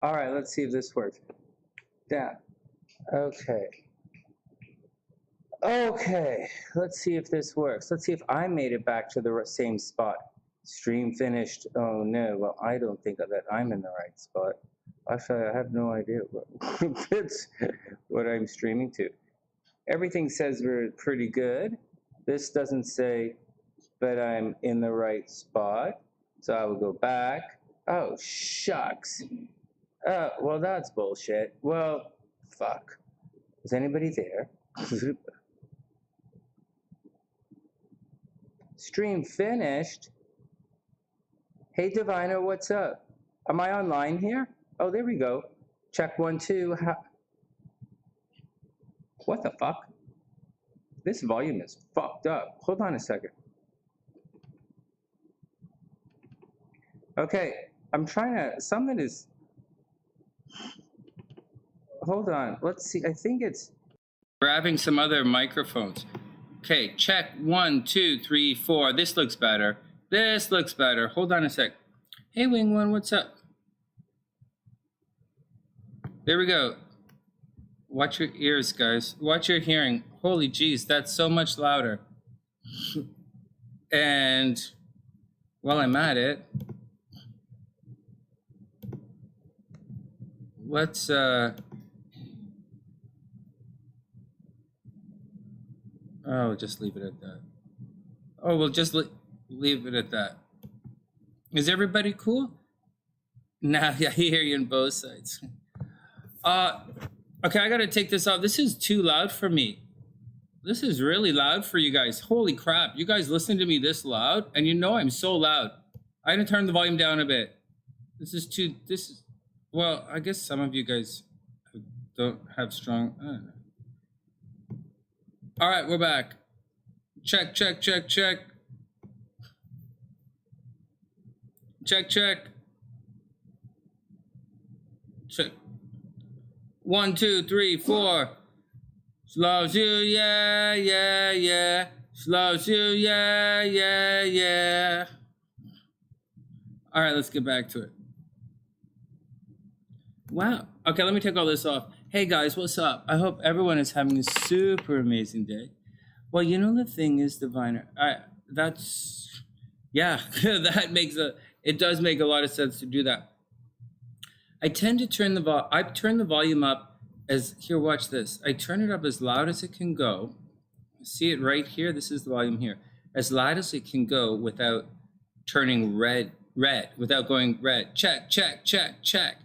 All right, let's see if this works. Down. Okay. Okay, let's see if this works. Let's see if I made it back to the same spot. Stream finished. Oh no, well, I don't think that I'm in the right spot. Actually, I have no idea what I'm streaming to. Everything says we're pretty good. This doesn't say that I'm in the right spot. So I will go back. Oh, shucks. Well, that's bullshit. Well, fuck. Is anybody there? Stream finished. Hey, Diviner, what's up? Am I online here? Oh, there we go. Check 1, 2. What the fuck? This volume is fucked up. Hold on a second. Okay, I'm trying to, something is, hold on. Let's see. I think it's grabbing some other microphones. Okay, check 1, 2, 3, 4. This looks better. This looks better. Hold on a sec. Hey, Wing One, what's up? There we go. Watch your ears, guys. Watch your hearing. Holy jeez, that's so much louder. And while I'm at it, let's oh, just leave it at that. Oh, we'll just leave it at that. Is everybody cool? Nah, yeah, I hear you on both sides. Okay, I gotta take this off. This is too loud for me. This is really loud for you guys. Holy crap, you guys listen to me this loud? And you know I'm so loud. I gotta turn the volume down a bit. This is, well, I guess some of you guys don't have strong, I don't know. All right, we're back. Check, check, check, check. Check, check. Check. 1, 2, 3, 4. Loves you, yeah, yeah, yeah. Loves you, yeah, yeah, yeah. All right, let's get back to it. Wow. Okay, let me take all this off. Hey guys, what's up? I hope everyone is having a super amazing day. Well, you know the thing is, Diviner, that's, yeah, it does make a lot of sense to do that. I tend to turn the volume up as, here, watch this. I turn it up as loud as it can go. See it right here? This is the volume here. As loud as it can go without turning red, without going red. Check, check, check, check.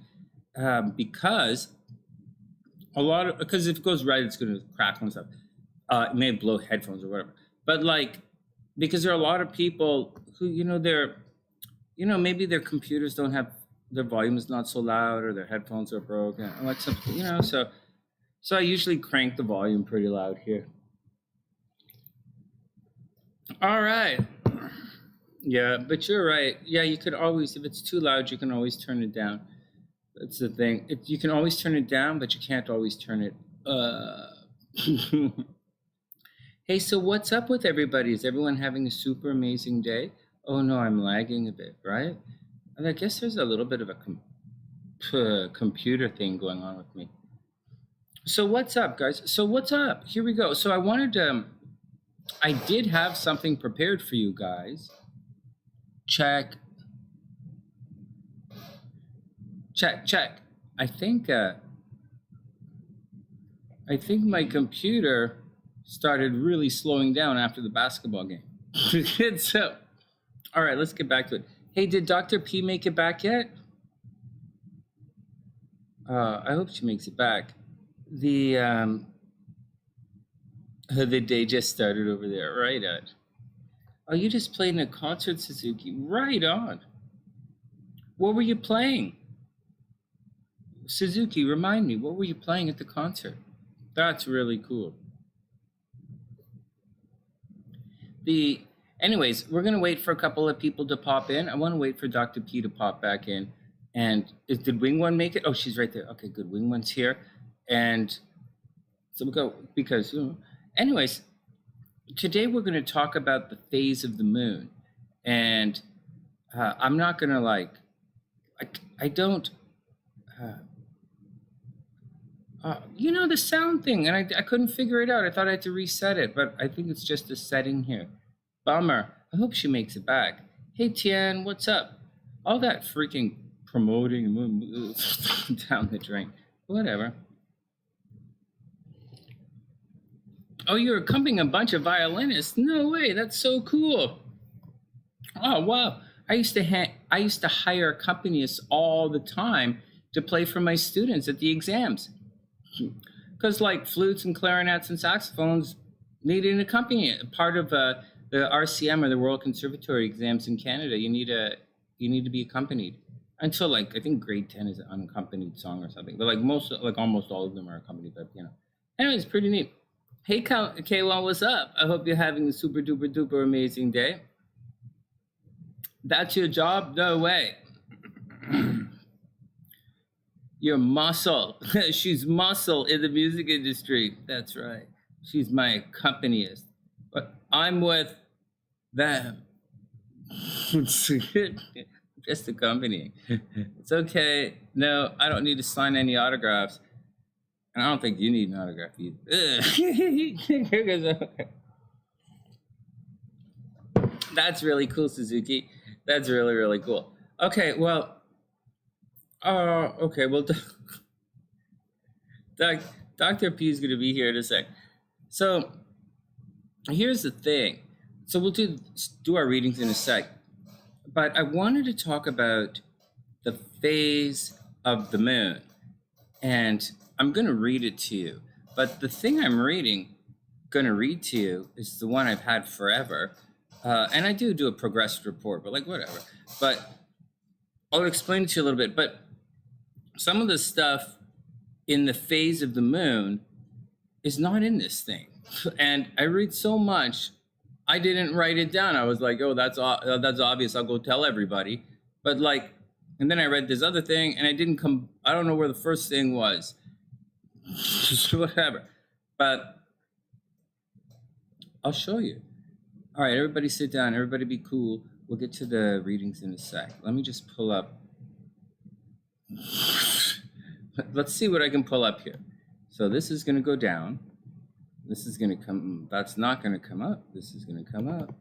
Because if it goes red, it's going to crackle and stuff. It may blow headphones or whatever. But like, because there are a lot of people who, maybe their computers don't have, their volume is not so loud, or their headphones are broken, or like something, so I usually crank the volume pretty loud here. All right. Yeah, but you're right. Yeah, you could always, if it's too loud, you can always turn it down. That's the thing. You can always turn it down, but you can't always turn it up. Hey, so what's up with everybody? Is everyone having a super amazing day? Oh no, I'm lagging a bit, right? And I guess there's a little bit of a computer thing going on with me. So what's up, guys? So what's up? Here we go. So I did have something prepared for you guys. Check. Check, check. I think my computer started really slowing down after the basketball game. So, all right, let's get back to it. Hey, did Dr. P make it back yet? I hope she makes it back. The day just started over there, right on. Oh, you just played in a concert, Suzuki. Right on. What were you playing? Suzuki, remind me, what were you playing at the concert? That's really cool. Anyways, we're going to wait for a couple of people to pop in. I want to wait for Dr. P to pop back in. And did Wing One make it? Oh, she's right there. Okay, good. Wing One's here. And so we'll go, because, anyways, today we're going to talk about the phase of the moon. And I'm not going to I don't You know, the sound thing, and I couldn't figure it out. I thought I had to reset it, but I think it's just a setting here. Bummer. I hope she makes it back. Hey, Tian, what's up? All that freaking promoting down the drain. Whatever. Oh, you're accompanying a bunch of violinists? No way, that's so cool. Oh, wow. I used to hire accompanists all the time to play for my students at the exams. Because like flutes and clarinets and saxophones need an accompaniment. Part of the RCM or the Royal Conservatory exams in Canada, you need to be accompanied. Until like I think grade 10 is an unaccompanied song or something. But like almost all of them are accompanied, but you know. Anyway, it's pretty neat. Hey K1, what's up? I hope you're having a super duper duper amazing day. That's your job? No way. You're muscle. She's muscle in the music industry. That's right. She's my accompanist. But I'm with them. Just accompanying. It's okay. No, I don't need to sign any autographs. And I don't think you need an autograph either. That's really cool, Suzuki. That's really, really cool. Okay, well, Dr. P is going to be here in a sec. So here's the thing. So we'll do our readings in a sec. But I wanted to talk about the phase of the moon. And I'm going to read it to you. But the thing I'm going to read to you is the one I've had forever. And I do a progressed report, but like whatever. But I'll explain it to you a little bit. But some of the stuff in the phase of the moon is not in this thing. And I read so much, I didn't write it down. I was like, oh, that's obvious. I'll go tell everybody. But like, and then I read this other thing and I don't know where the first thing was. Whatever. But I'll show you. All right, everybody sit down. Everybody be cool. We'll get to the readings in a sec. Let me just pull up. Let's see what I can pull up here. So this is going to go down. This is going to come. That's not going to come up. This is going to come up.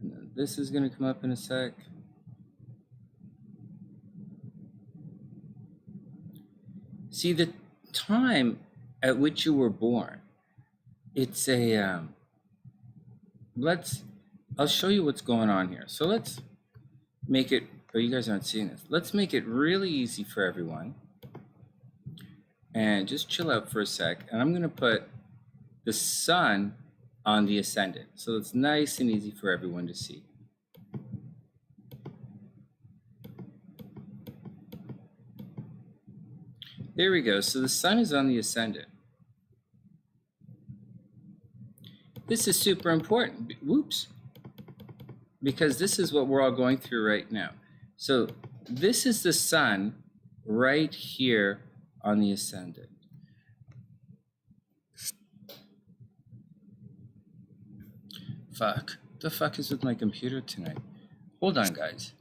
And then this is going to come up in a sec. See, the time at which you were born, it's a... I'll show you what's going on here. So let's make it, oh, you guys aren't seeing this. Let's make it really easy for everyone. And just chill out for a sec. And I'm going to put the sun on the ascendant. So it's nice and easy for everyone to see. There we go. So the sun is on the ascendant. This is super important. Whoops. Because this is what we're all going through right now. So this is the sun right here on the ascendant. Fuck. The fuck is with my computer tonight? Hold on, guys.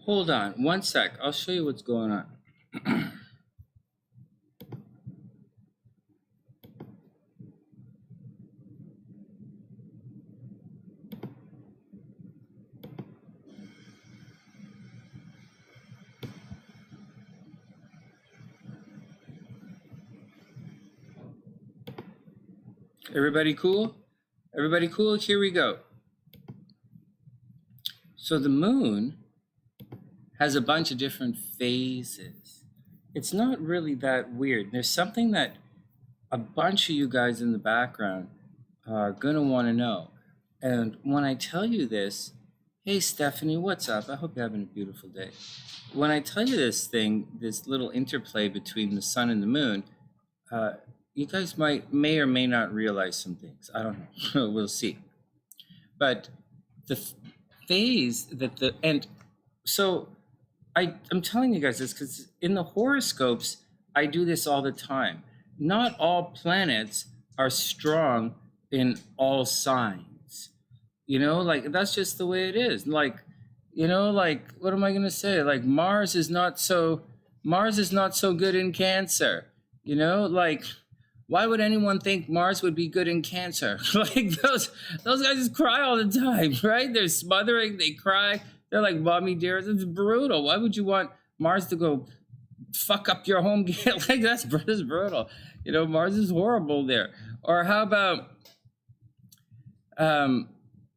Hold on, one sec. I'll show you what's going on. Everybody cool? Everybody cool? Here we go. So the moon has a bunch of different phases. It's not really that weird. There's something that a bunch of you guys in the background are gonna want to know. And when I tell you this, Hey, Stephanie, what's up? I hope you're having a beautiful day. When I tell you this thing, this little interplay between the sun and the moon, you guys may or may not realize some things. I don't know. We'll see. But the phase that so I'm telling you guys this because in the horoscopes, I do this all the time. Not all planets are strong in all signs. Like that's just the way it is. Like, like what am I gonna say? Like Mars is not so good in Cancer. Like why would anyone think Mars would be good in Cancer? Like those guys just cry all the time, right? They're smothering, they cry, they're like mommy dears. It's brutal. Why would you want Mars to go fuck up your home? Like that's brutal. Mars is horrible there. Or how about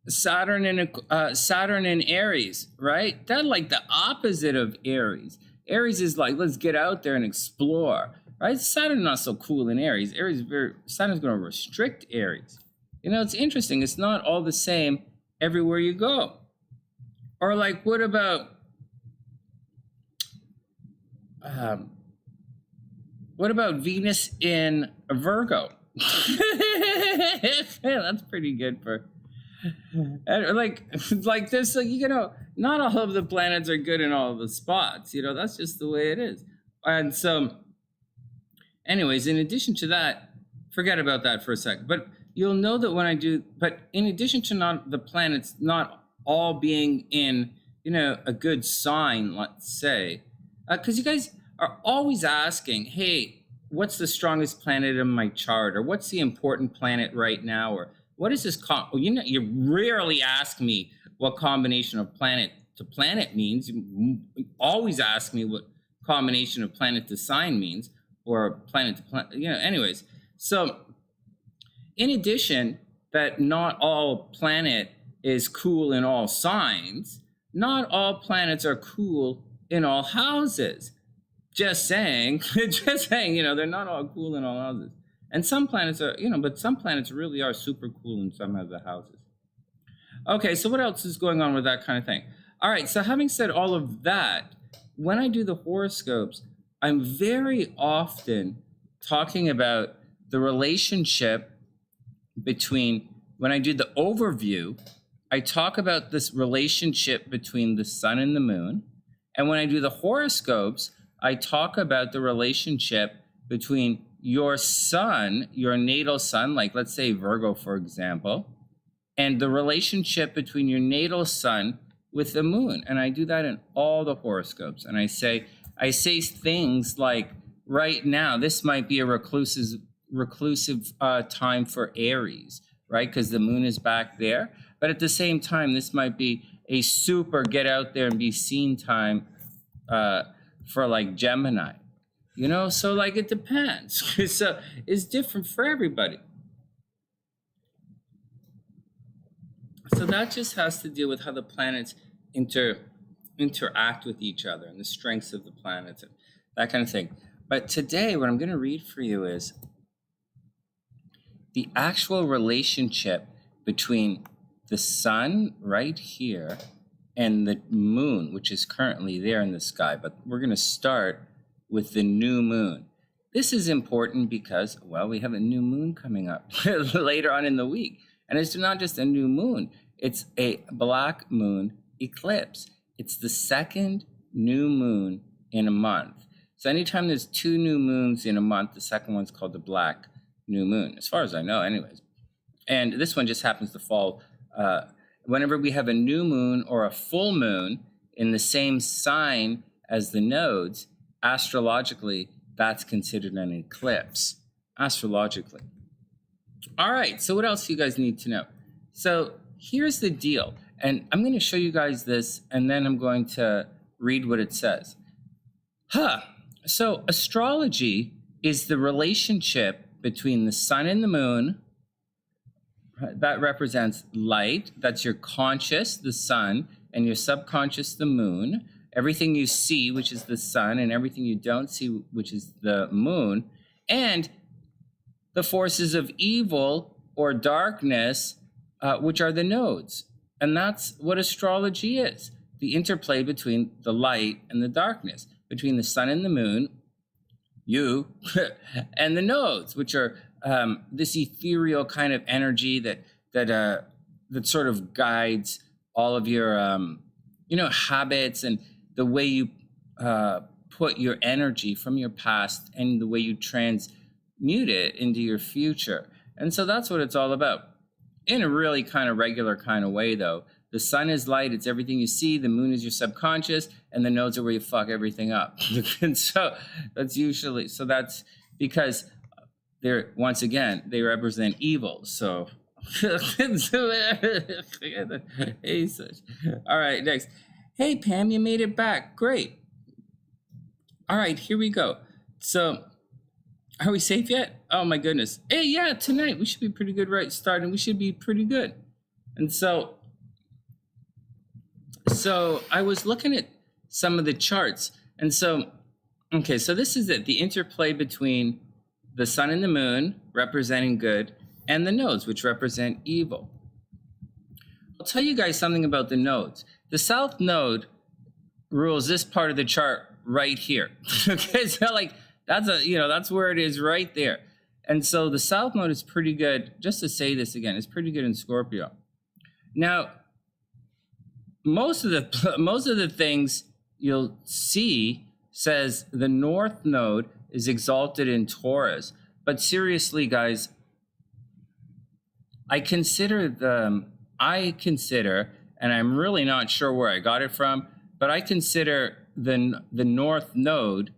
Saturn in Aries, right? That's like the opposite of Aries. Aries is like, let's get out there and explore, right? Saturn's not so cool in Aries. Saturn's going to restrict Aries. It's interesting. It's not all the same everywhere you go. Or like, what about Venus in Virgo? That's pretty good for. And like this, not all of the planets are good in all of the spots. That's just the way it is. And so, anyways, in addition to that, forget about that for a second. But you'll know that when I do. But in addition to not the planets not all being in a good sign, let's say, because you guys are always asking, hey, what's the strongest planet in my chart, or what's the important planet right now, or what is this? You rarely ask me what combination of planet to planet means. You always ask me what combination of planet to sign means, or planet to planet. Anyways. So, in addition, that not all planet is cool in all signs. Not all planets are cool in all houses. Just saying. They're not all cool in all houses. And some planets are, but some planets really are super cool in some of the houses. Okay, so what else is going on with that kind of thing? All right, so having said all of that, when I do the horoscopes, I'm very often talking about the relationship between, when I do the overview, I talk about this relationship between the sun and the moon. And when I do the horoscopes, I talk about the relationship between your sun, your natal sun, like let's say Virgo, for example, and the relationship between your natal sun with the moon. And I do that in all the horoscopes. And I say things like, right now, this might be a reclusive time for Aries, right? Because the moon is back there. But at the same time, this might be a super get out there and be seen time for like Gemini. So like it depends. So it's different for everybody. So that just has to deal with how the planets interact with each other and the strengths of the planets and that kind of thing. But today, what I'm going to read for you is the actual relationship between the sun right here and the moon, which is currently there in the sky. But we're going to start with the new moon. This is important because, well, we have a new moon coming up later on in the week. And it's not just a new moon, it's a black moon eclipse. It's the second new moon in a month. So anytime there's two new moons in a month, the second one's called the black new moon, as far as I know, anyways. And this one just happens to fall whenever we have a new moon or a full moon in the same sign as the nodes. Astrologically, that's considered an eclipse, astrologically. All right, so what else do you guys need to know? So here's the deal, and I'm going to show you guys this, and then I'm going to read what it says. So astrology is the relationship between the sun and the moon. That represents light. That's your conscious, the sun, and your subconscious, the moon. Everything you see, which is the sun, and everything you don't see, which is the moon, and the forces of evil or darkness, which are the nodes. And that's what astrology is. The interplay between the light and the darkness, between the sun and the moon, you, and the nodes, which are this ethereal kind of energy that sort of guides all of your habits and the way you put your energy from your past and the way you transmute it into your future. And so that's what it's all about. In a really kind of regular kind of way, though. The sun is light, it's everything you see. The moon is your subconscious, and the nodes are where you fuck everything up. And so that's because they're, once again, they represent evil. So, all right, next. Hey, Pam, you made it back. Great. All right, here we go. So, are we safe yet? Oh, my goodness. Hey, yeah, tonight we should be pretty good right starting. We should be pretty good. And so I was looking at some of the charts. And so, okay, so this is it. The interplay between the sun and the moon, representing good, and the nodes, which represent evil. I'll tell you guys something about the nodes. The south node rules this part of the chart right here. Okay, so like that's where it is right there. And so the south node is pretty good. Just to say this again, it's pretty good in Scorpio. Now, most of the things you'll see says the north node is exalted in Taurus. But seriously, guys, I consider, and I'm really not sure where I got it from, but I consider the north node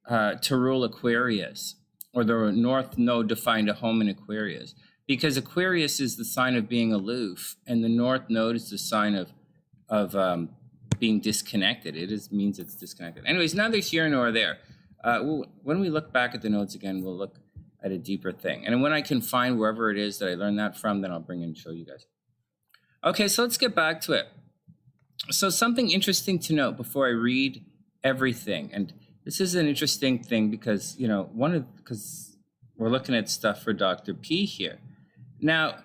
to rule Aquarius, or the north node to find a home in Aquarius, because Aquarius is the sign of being aloof, and the north node is the sign of being disconnected. Means it's disconnected. Anyways, neither here nor there. When we look back at the nodes again, we'll look at a deeper thing. And when I can find wherever it is that I learned that from, then I'll bring it and show you guys. Okay, so let's get back to it. So something interesting to note before I read everything, and this is an interesting thing because, because we're looking at stuff for Dr. P here. Now,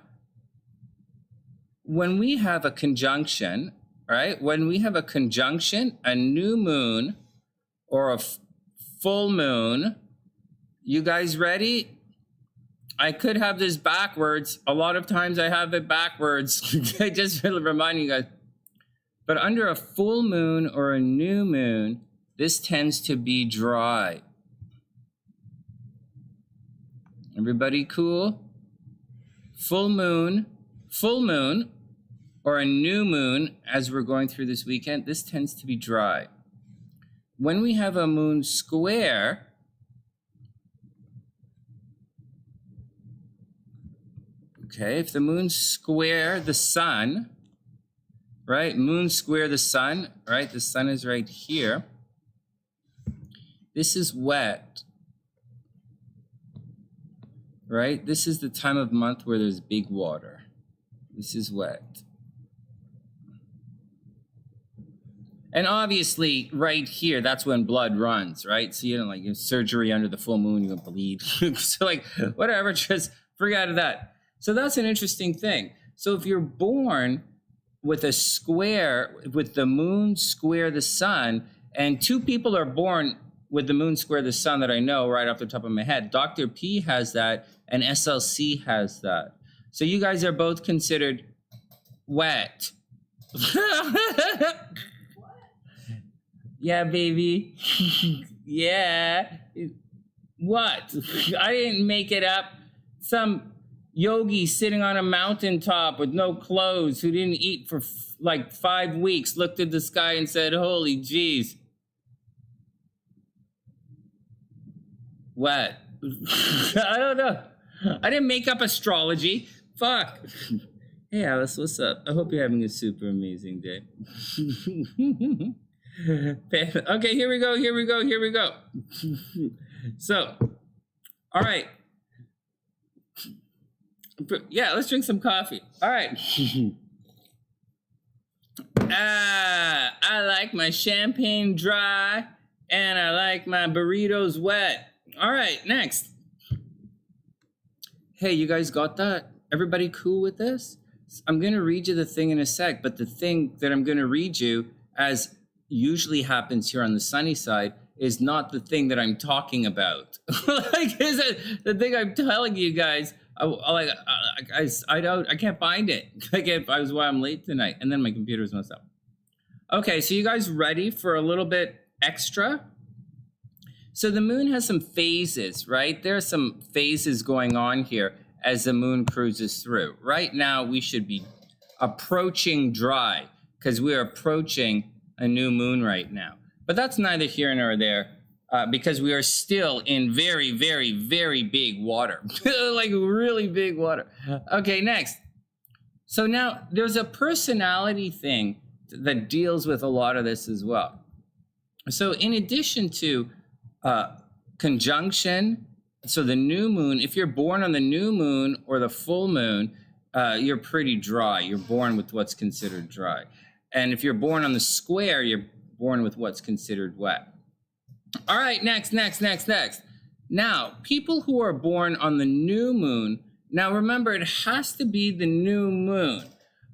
when we have a conjunction, right? When we have a conjunction, a new moon or a full moon, you guys ready? I could have this backwards. A lot of times I have it backwards. I just want to remind you guys. But under a full moon or a new moon, this tends to be dry. Everybody cool? Full moon, or a new moon, as we're going through this weekend, this tends to be dry. When we have a moon square, okay, if the moon square the sun, right? Moon square the sun, right? The sun is right here. This is wet, right? This is the time of month where there's big water. This is wet. And obviously, right here, that's when blood runs, right? So, like your surgery under the full moon, you're gonna bleed. So, like, whatever, just forget that. So that's an interesting thing. So if you're born with a square, with the moon square the sun, and two people are born with the moon square the sun that I know right off the top of my head, Dr. P has that, and SLC has that. So you guys are both considered wet. Yeah, baby. Yeah. What? I didn't make it up. Some yogi sitting on a mountaintop with no clothes who didn't eat for like 5 weeks looked at the sky and said, holy jeez. What? I don't know. I didn't make up astrology. Fuck. Hey, Alice, what's up? I hope you're having a super amazing day. Okay, here we go. So, all right. Yeah, let's drink some coffee. All right. I like my champagne dry, and I like my burritos wet. All right, next. Hey, you guys got that? Everybody cool with this? I'm going to read you the thing in a sec, but the thing that I'm going to read you, as usually happens here on the sunny side, is not the thing that I'm talking about. Like, is it the thing I'm telling you guys? I can't find it. I was why I'm late tonight, and then my computer's messed up. Okay, so you guys ready for a little bit extra? So the moon has some phases, right? There are some phases going on here as the moon cruises through. Right now, we should be approaching dry because we are approaching a new moon right now. But that's neither here nor there because we are still in very, very, very big water, like really big water. Okay, next. So now there's a personality thing that deals with a lot of this as well. So in addition to conjunction, so the new moon, if you're born on the new moon or the full moon, you're pretty dry. You're born with what's considered dry. And if you're born on the square, you're born with what's considered wet. All right, next. Now, people who are born on the new moon, now remember, it has to be the new moon.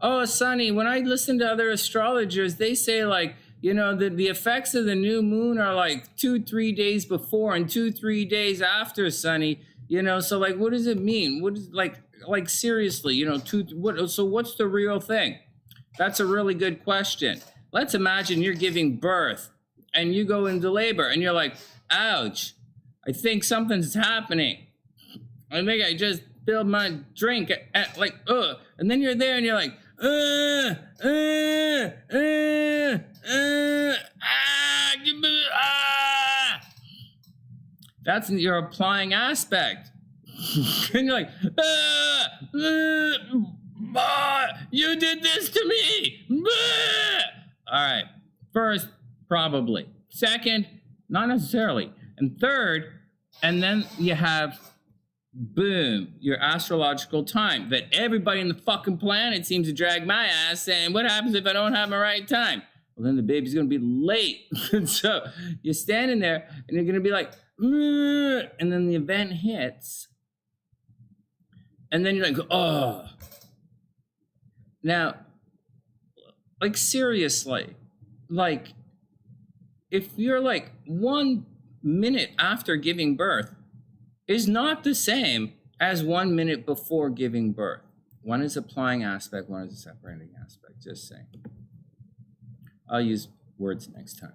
Oh, Sonny, when I listen to other astrologers, they say like, you know, the effects of the new moon are like 2-3 days before and 2-3 days after, Sonny. You know, so like, what does it mean? What is like seriously, you know, so what's the real thing? That's a really good question. Let's imagine you're giving birth and you go into labor and you're like, ouch, I think something's happening. I think I just spilled my drink like, ugh. And then you're there and you're like, That's your applying aspect. And you're like, you did this to me. All right. First, probably. Second, not necessarily. And third, and then you have, boom, your astrological time that everybody in the fucking planet seems to drag my ass saying, what happens if I don't have my right time? Well, then the baby's going to be late. So you're standing there and you're going to be like, and then the event hits. And then you're like, oh. Now, like seriously, like if you're like 1 minute after giving birth is not the same as 1 minute before giving birth. One is applying aspect, one is a separating aspect, just saying. I'll use words next time.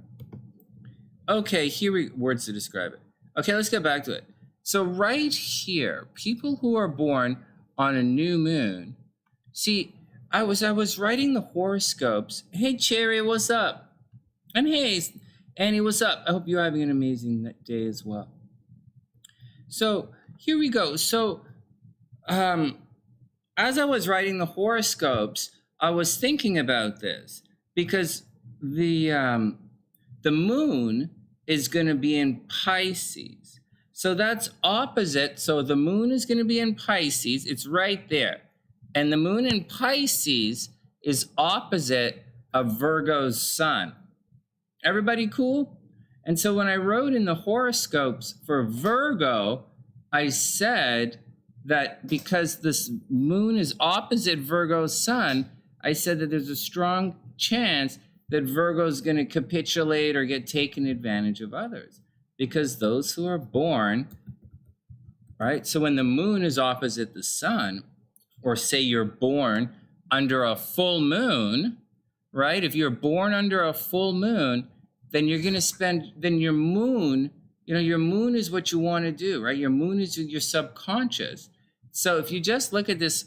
Okay, words to describe it. Okay, let's get back to it. So right here, people who are born on a new moon, see, I was writing the horoscopes. Hey, Cherry, what's up? And hey, Annie, what's up? I hope you're having an amazing day as well. So here we go. So as I was writing the horoscopes, I was thinking about this because the moon is going to be in Pisces. So that's opposite. So the moon is going to be in Pisces. It's right there. And the moon in Pisces is opposite of Virgo's sun. Everybody cool? And so when I wrote in the horoscopes for Virgo, I said that because this moon is opposite Virgo's sun, I said that there's a strong chance that Virgo is going to capitulate or get taken advantage of others. Because those who are born, right? So when the moon is opposite the sun, or say you're born under a full moon, right? If you're born under a full moon, then you're going to spend, then your moon, you know, your moon is what you want to do, right? Your moon is your subconscious. So if you just look at this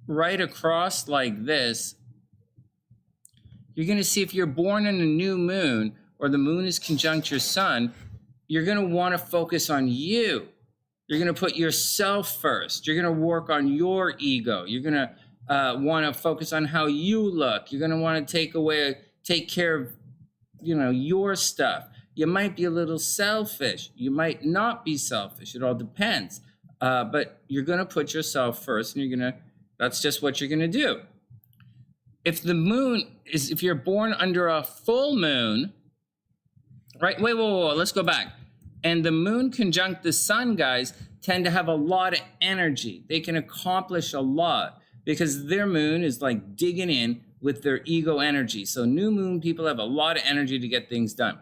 right across like this, you're going to see if you're born in a new moon or the moon is conjunct your sun, you're going to want to focus on you. You're going to put yourself first. You're going to work on your ego. You're going to want to focus on how you look. You're going to want to take care of, you know, your stuff. You might be a little selfish. You might not be selfish. It all depends. But you're going to put yourself first, and that's just what you're going to do. If you're born under a full moon, right? Wait, let's go back. And the moon conjunct the sun, guys, tend to have a lot of energy. They can accomplish a lot. because their moon is like digging in with their ego energy. So new moon people have a lot of energy to get things done.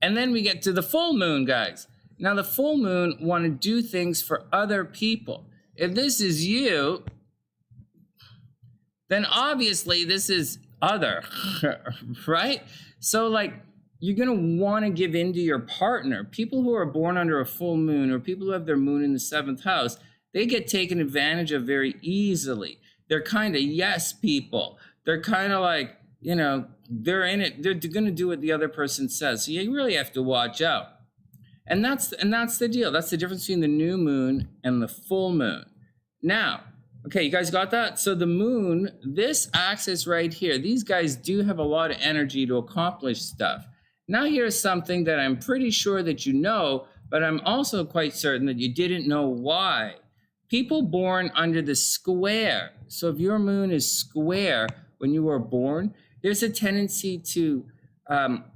And then we get to the full moon, guys. Now the full moon want to do things for other people. If this is you, then obviously this is other, right? So like you're going to want to give in to your partner. People who are born under a full moon, or people who have their moon in the 7th house, they get taken advantage of very easily. They're kind of yes people. They're kind of like, you know, they're in it. They're going to do what the other person says. So you really have to watch out. And that's the deal. That's the difference between the new moon and the full moon. Now, okay, you guys got that? So the moon, this axis right here, these guys do have a lot of energy to accomplish stuff. Now here's something that I'm pretty sure that you know, but I'm also quite certain that you didn't know why. People born under the square. So if your moon is square when you were born, there's a tendency to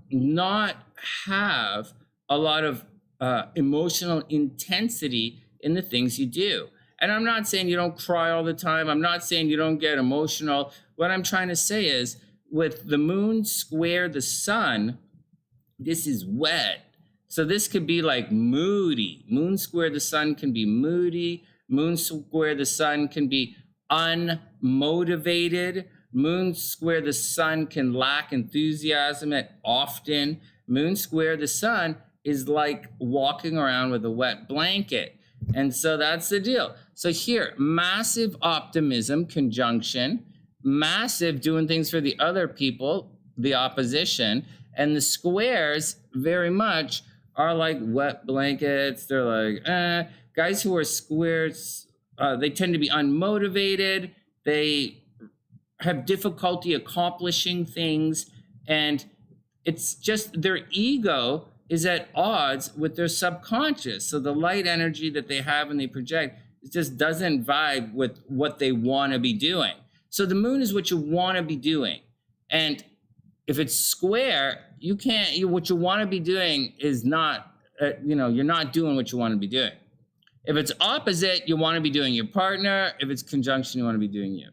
not have a lot of emotional intensity in the things you do. And I'm not saying you don't cry all the time. I'm not saying you don't get emotional. What I'm trying to say is with the moon square the sun, this is wet. So this could be like moody. Moon square the sun can be moody. Moon square the sun can be unmotivated. Moon square the sun can lack enthusiasm at often. Moon square the sun is like walking around with a wet blanket. And so that's the deal. So here, massive optimism conjunction, massive doing things for the other people, the opposition, and the squares very much are like wet blankets. They're like, guys who are squares, they tend to be unmotivated. They have difficulty accomplishing things. And it's just their ego is at odds with their subconscious. So the light energy that they have and they project, it just doesn't vibe with what they want to be doing. So the moon is what you want to be doing. And if it's square, you can't, what you want to be doing is not, you're not doing what you want to be doing. If it's opposite, you want to be doing your partner. If it's conjunction, you want to be doing you.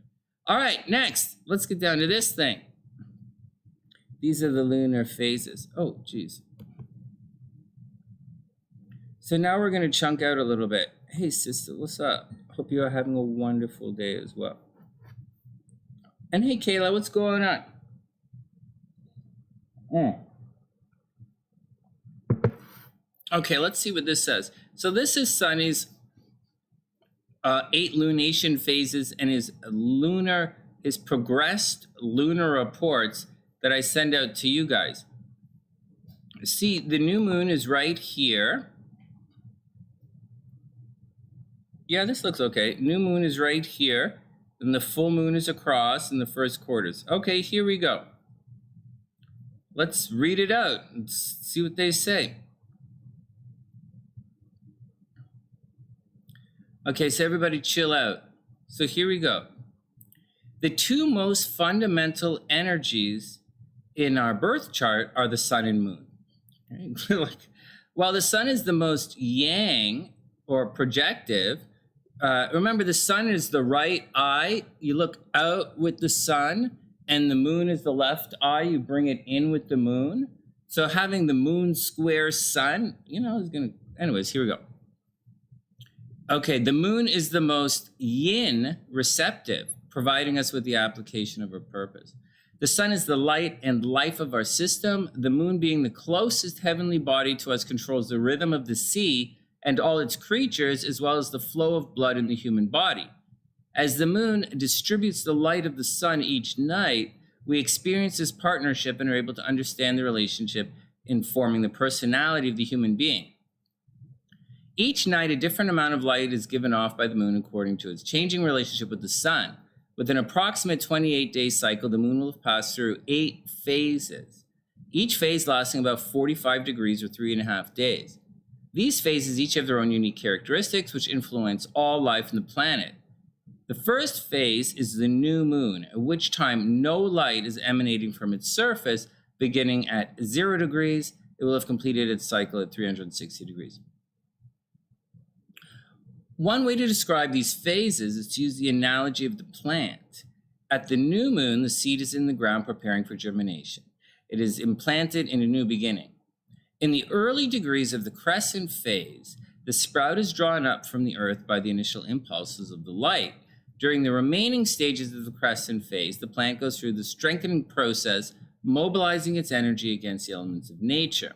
All right, next, let's get down to this thing. These are the lunar phases. Oh, geez. So now we're going to chunk out a little bit. Hey, sister, what's up? Hope you are having a wonderful day as well. And hey, Kayla, what's going on? Okay, let's see what this says. So this is Sunny's 8 lunation phases and his progressed lunar reports that I send out to you guys. See, the new moon is right here. Yeah, this looks okay. New moon is right here, and the full moon is across in the first quarters. Okay, here we go. Let's read it out and see what they say. Okay, so everybody chill out. So here we go. The two most fundamental energies in our birth chart are the sun and moon. Okay? While the sun is the most yang or projective, remember the sun is the right eye. You look out with the sun, and the moon is the left eye. You bring it in with the moon. So having the moon square sun, is going to, anyways, here we go. Okay, the moon is the most yin receptive, providing us with the application of our purpose. The sun is the light and life of our system. The moon, being the closest heavenly body to us, controls the rhythm of the sea and all its creatures, as well as the flow of blood in the human body. As the moon distributes the light of the sun each night, we experience this partnership and are able to understand the relationship in forming the personality of the human being. Each night, a different amount of light is given off by the moon according to its changing relationship with the sun. With an approximate 28-day cycle, the moon will have passed through 8 phases, each phase lasting about 45 degrees or 3.5 days. These phases each have their own unique characteristics, which influence all life on the planet. The first phase is the new moon, at which time no light is emanating from its surface. Beginning at 0 degrees, it will have completed its cycle at 360 degrees. One way to describe these phases is to use the analogy of the plant. At the new moon, the seed is in the ground preparing for germination. It is implanted in a new beginning. In the early degrees of the crescent phase, the sprout is drawn up from the earth by the initial impulses of the light. During the remaining stages of the crescent phase, the plant goes through the strengthening process, mobilizing its energy against the elements of nature.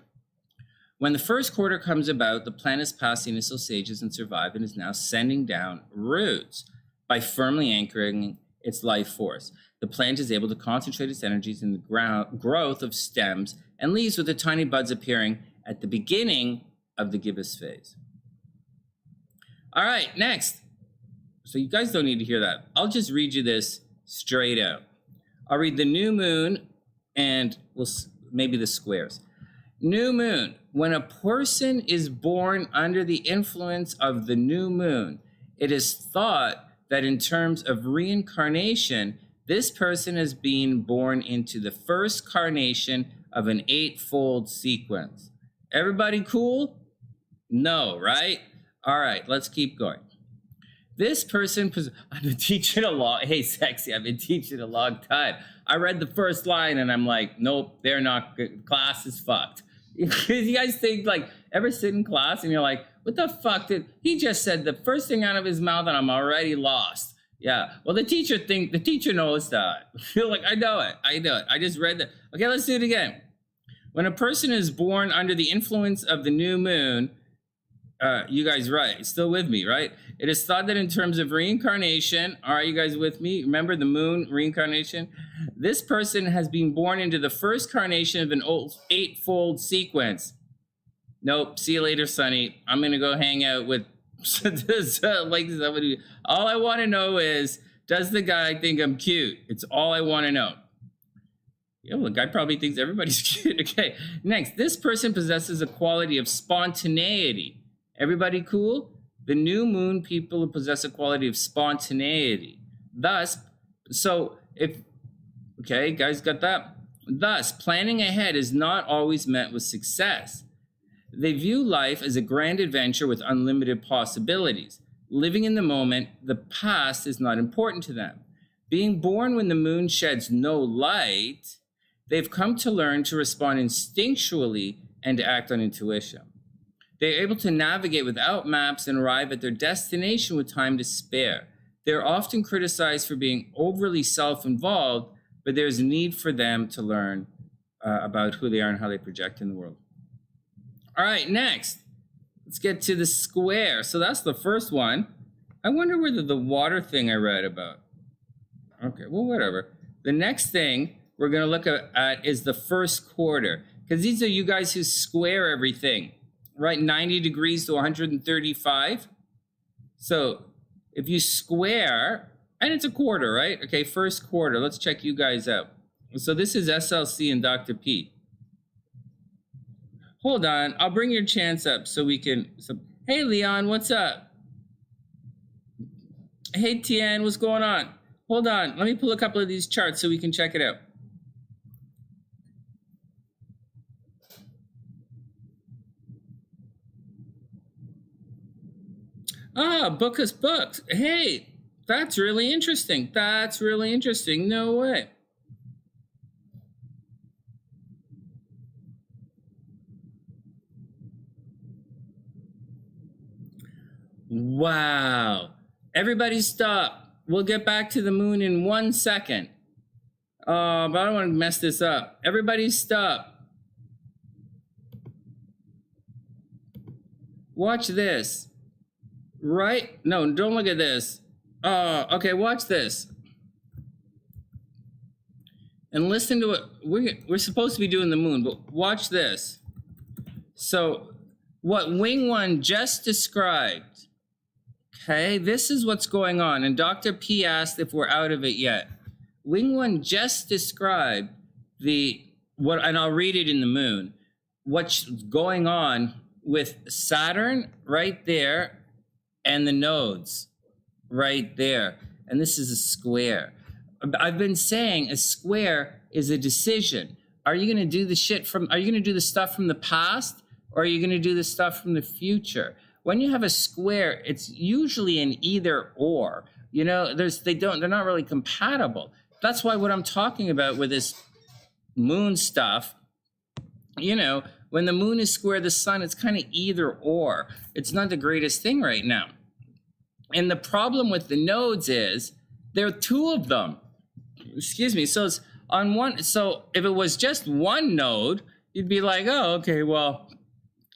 When the first quarter comes about, the plant has passed the initial stages and survived and is now sending down roots. By firmly anchoring its life force, the plant is able to concentrate its energies in the growth of stems and leaves, with the tiny buds appearing at the beginning of the gibbous phase. All right, next. So you guys don't need to hear that. I'll just read you this straight out. I'll read the new moon and maybe the squares. New moon. When a person is born under the influence of the new moon, it is thought that in terms of reincarnation, this person has been born into the first carnation of an eightfold sequence. Everybody cool? No, right? All right, let's keep going. This person, I've been teaching a long, hey, sexy, I've been teaching a long time. I read the first line and I'm like, nope, they're not good. Class is fucked. Because you guys think, like, ever sit in class and you're like, what the fuck did he just said the first thing out of his mouth and I'm already lost. Yeah, well, the teacher knows that. You're like, I know it. I just read that. Okay, let's do it again. When a person is born under the influence of the new moon, you guys right, still with me, right? It is thought that in terms of reincarnation, are you guys with me? Remember the moon, reincarnation? This person has been born into the first carnation of an eightfold sequence. Nope, see you later, Sonny. I'm gonna go hang out with like somebody. All I wanna know is, does the guy think I'm cute? It's all I wanna know. Yeah, well, the guy probably thinks everybody's cute. Okay, next, this person possesses a quality of spontaneity. Everybody cool? The new moon people possess a quality of spontaneity. Thus, okay, guys got that? Thus, planning ahead is not always met with success. They view life as a grand adventure with unlimited possibilities. Living in the moment, the past is not important to them. Being born when the moon sheds no light, they've come to learn to respond instinctually and to act on intuition. They are able to navigate without maps and arrive at their destination with time to spare. They're often criticized for being overly self-involved, but there's a need for them to learn about who they are and how they project in the world. All right, next, let's get to the square. So that's the first one. I wonder whether the water thing I read about. Okay, well, whatever. The next thing we're going to look at is the first quarter, because these are you guys who square everything. Right, 90 degrees to 135. So if you square, and it's a quarter, right? Okay, first quarter. Let's check you guys out. So this is SLC and Dr. P. Hold on, I'll bring your chance up so we can. Hey, Leon, what's up? Hey, Tian, what's going on? Hold on, let me pull a couple of these charts so we can check it out. Ah, book us books. Hey, that's really interesting. That's really interesting. No way. Wow. Everybody stop. We'll get back to the moon in 1 second. But I don't want to mess this up. Everybody stop. Watch this. Right? No, don't look at this. Okay, watch this. And listen to what we're supposed to be doing the moon, but watch this. So what Wing One just described, okay, this is what's going on. And Dr. P asked if we're out of it yet. Wing One just described and I'll read it in the moon, what's going on with Saturn right there, and the nodes right there. And this is a square. I've been saying a square is a decision. Are you going to do the stuff from the past, or are you going to do the stuff from the future? when you have a square, it's usually an either or. You know, they're not really compatible. That's why what I'm talking about with this moon stuff, you know, when the moon is square the sun, it's kind of either or. It's not the greatest thing right now. And the problem with the nodes is there are two of them. Excuse me. So it's on one. So if it was just one node, you'd be like, oh, okay, well,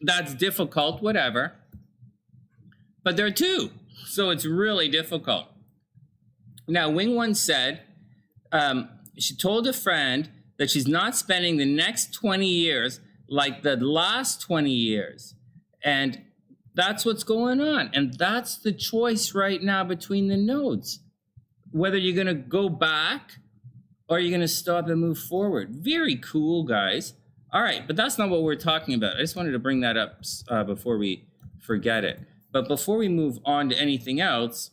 that's difficult, whatever. But there are two. So it's really difficult. Now, Wing One said, she told a friend that she's not spending the next 20 years like the last 20 years. And that's what's going on. And that's the choice right now between the nodes. Whether you're going to go back or you're going to stop and move forward. Very cool, guys. All right, but that's not what we're talking about. I just wanted to bring that up before we forget it. But before we move on to anything else,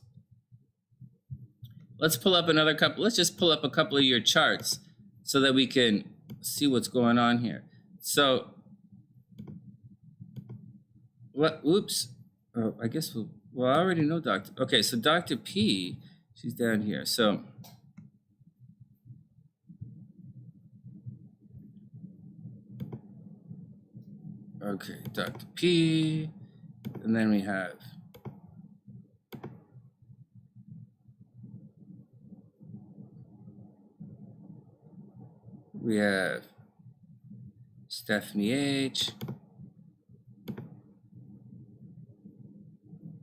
let's pull up another couple. Let's just pull up a couple of your charts so that we can see what's going on here. So, what? Oops. Oh, I guess well, I already know Dr. Okay, so Dr. P, she's down here. So, okay, Dr. P, and then we have Stephanie H.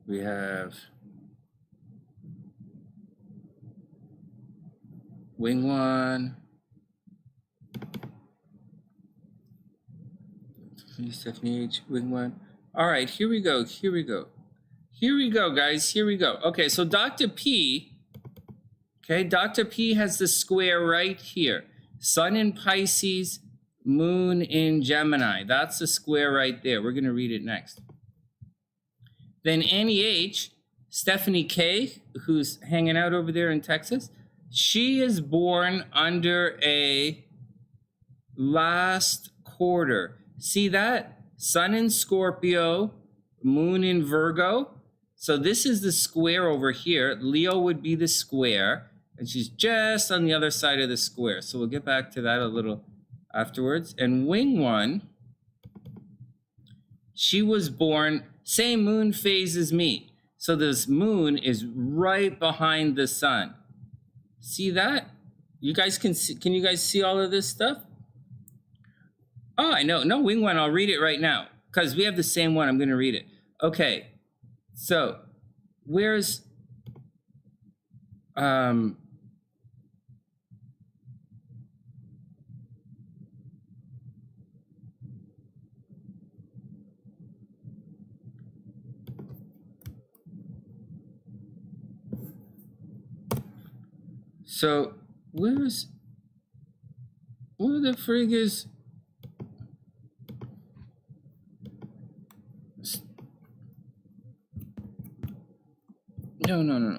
We have Wing One. Stephanie H. Wing One. All right, here we go. Here we go, guys. Here we go. Okay, so Dr. P. Okay, Dr. P has the square right here. Sun in Pisces, Moon in Gemini. That's the square right there. We're going to read it next. Then Annie H., Stephanie K., who's hanging out over there in Texas, she is born under a last quarter. See that? Sun in Scorpio, Moon in Virgo. So this is the square over here. Leo would be the square, and she's just on the other side of the square. So we'll get back to that a little afterwards. And Wing One, she was born same moon phase as me. So this moon is right behind the sun. See that? You guys can you guys see all of this stuff? Oh, I know. No, Wing One, I'll read it right now because we have the same one. I'm going to read it. Okay. So where's so where the frig is? No.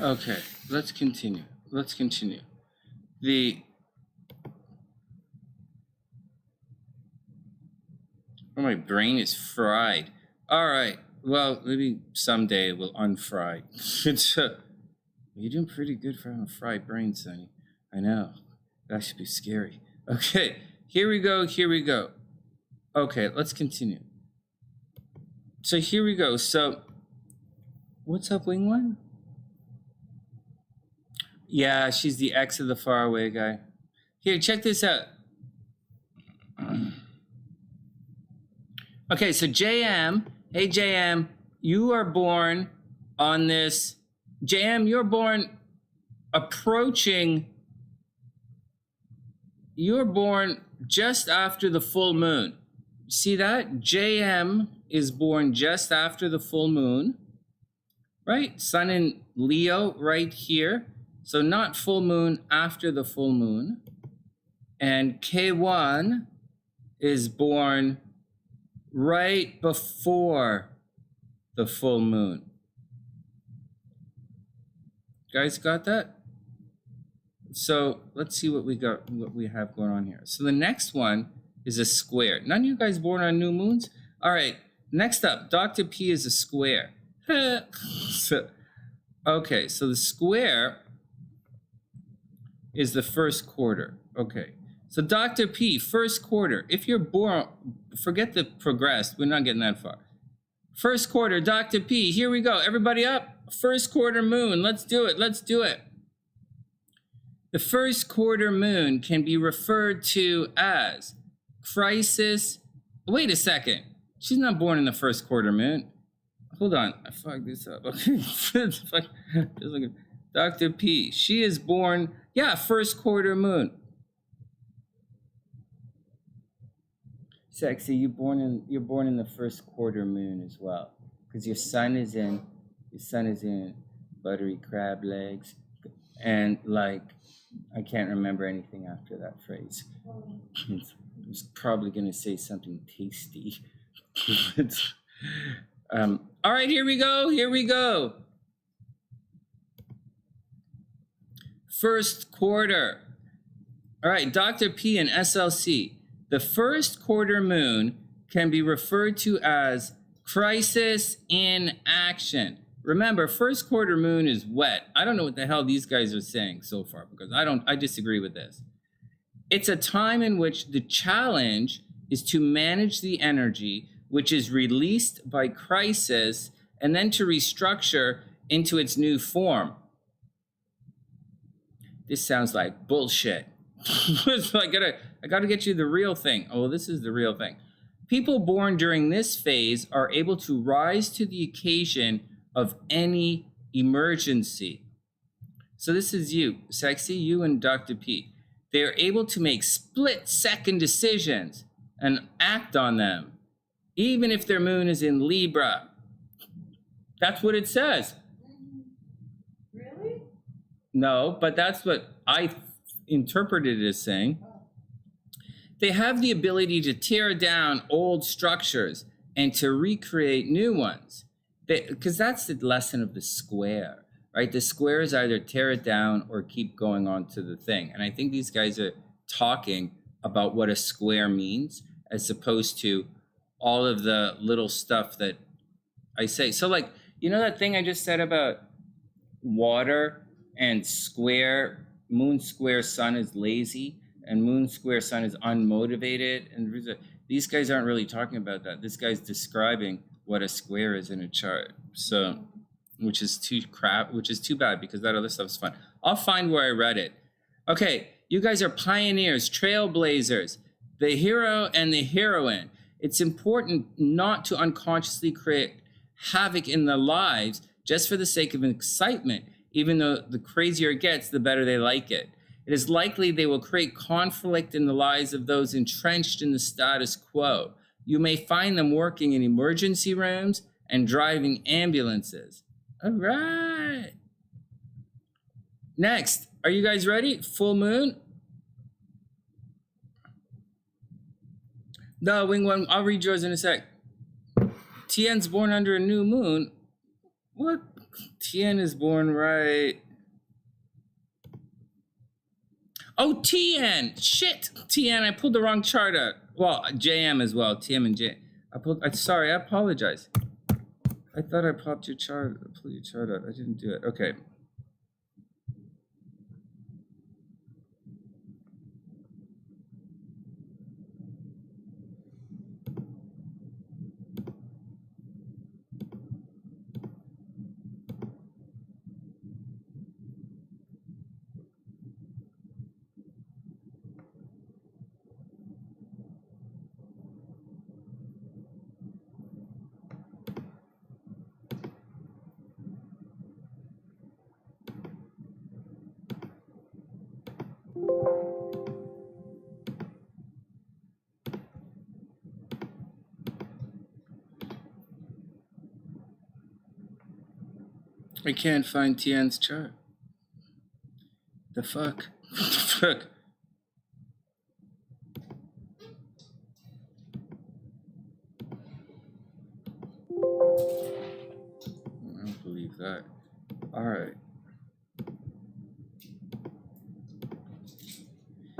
Okay, let's continue. My brain is fried. All right. Well, maybe someday it will unfry. You're doing pretty good for having a fried brain, Sonny. I know. That should be scary. Okay. Here we go. Okay, let's continue. So here we go. So what's up, Wing One? Yeah, she's the ex of the faraway guy. Here, check this out. Okay, so JM, hey JM, you are born on this, JM, you're born just after the full moon. See that? JM is born just after the full moon, right? Sun in Leo right here. So not full moon, after the full moon. And K1 is born right before the full moon. Guys got that? So let's see what we have going on here. So the next one is a square. None of you guys born on new moons? All right. Next up, Dr. P is a square. Okay, so the square is the first quarter. Okay, so Dr. P, first quarter. If you're born, forget the progressed. We're not getting that far. First quarter, Dr. P, here we go. Everybody up. First quarter moon. Let's do it. Let's do it. The first quarter moon can be referred to as crisis. Wait a second. She's not born in the first quarter moon. Hold on. I fucked this up. Dr. P. She is born, yeah, first quarter moon. Sexy, you're born in the first quarter moon as well. Because your sun is in buttery crab legs. And like, I can't remember anything after that phrase. I was probably going to say something tasty. All right, here we go. First quarter. All right, Dr. P and SLC. The first quarter moon can be referred to as crisis in action. Remember, first quarter moon is wet. I don't know what the hell these guys are saying so far because I disagree with this. It's a time in which the challenge is to manage the energy which is released by crisis and then to restructure into its new form. This sounds like bullshit. So I gotta get you the real thing. Oh, this is the real thing. People born during this phase are able to rise to the occasion of any emergency. So this is you, Sexy, you and Dr. P. They are able to make split-second decisions and act on them, even if their moon is in Libra. That's what it says. Really? No, but that's what I interpreted it as saying. They have the ability to tear down old structures and to recreate new ones. Because that's the lesson of the square, right? The square is either tear it down or keep going on to the thing. And I think these guys are talking about what a square means as opposed to all of the little stuff that I say. So like, you know that thing I just said about water and square, moon square sun is lazy and moon square sun is unmotivated. And these guys aren't really talking about that. This guy's describing what a square is in a chart. So, which is too bad because that other stuff's fun. I'll find where I read it. Okay, you guys are pioneers, trailblazers, the hero and the heroine. It's important not to unconsciously create havoc in their lives just for the sake of excitement. Even though the crazier it gets, the better they like it. It is likely they will create conflict in the lives of those entrenched in the status quo. You may find them working in emergency rooms and driving ambulances. All right. Next, are you guys ready? Full moon. No, Wing One, I'll read yours in a sec. Tien's born under a new moon. What? Tien is born right. Oh, Tien. Shit. Tien, I pulled the wrong chart out. Well, JM as well. TM and J. Sorry, I apologize. I thought I pulled your chart out. I didn't do it. Okay. I can't find Tien's chart. The fuck? What the fuck? I don't believe that. All right.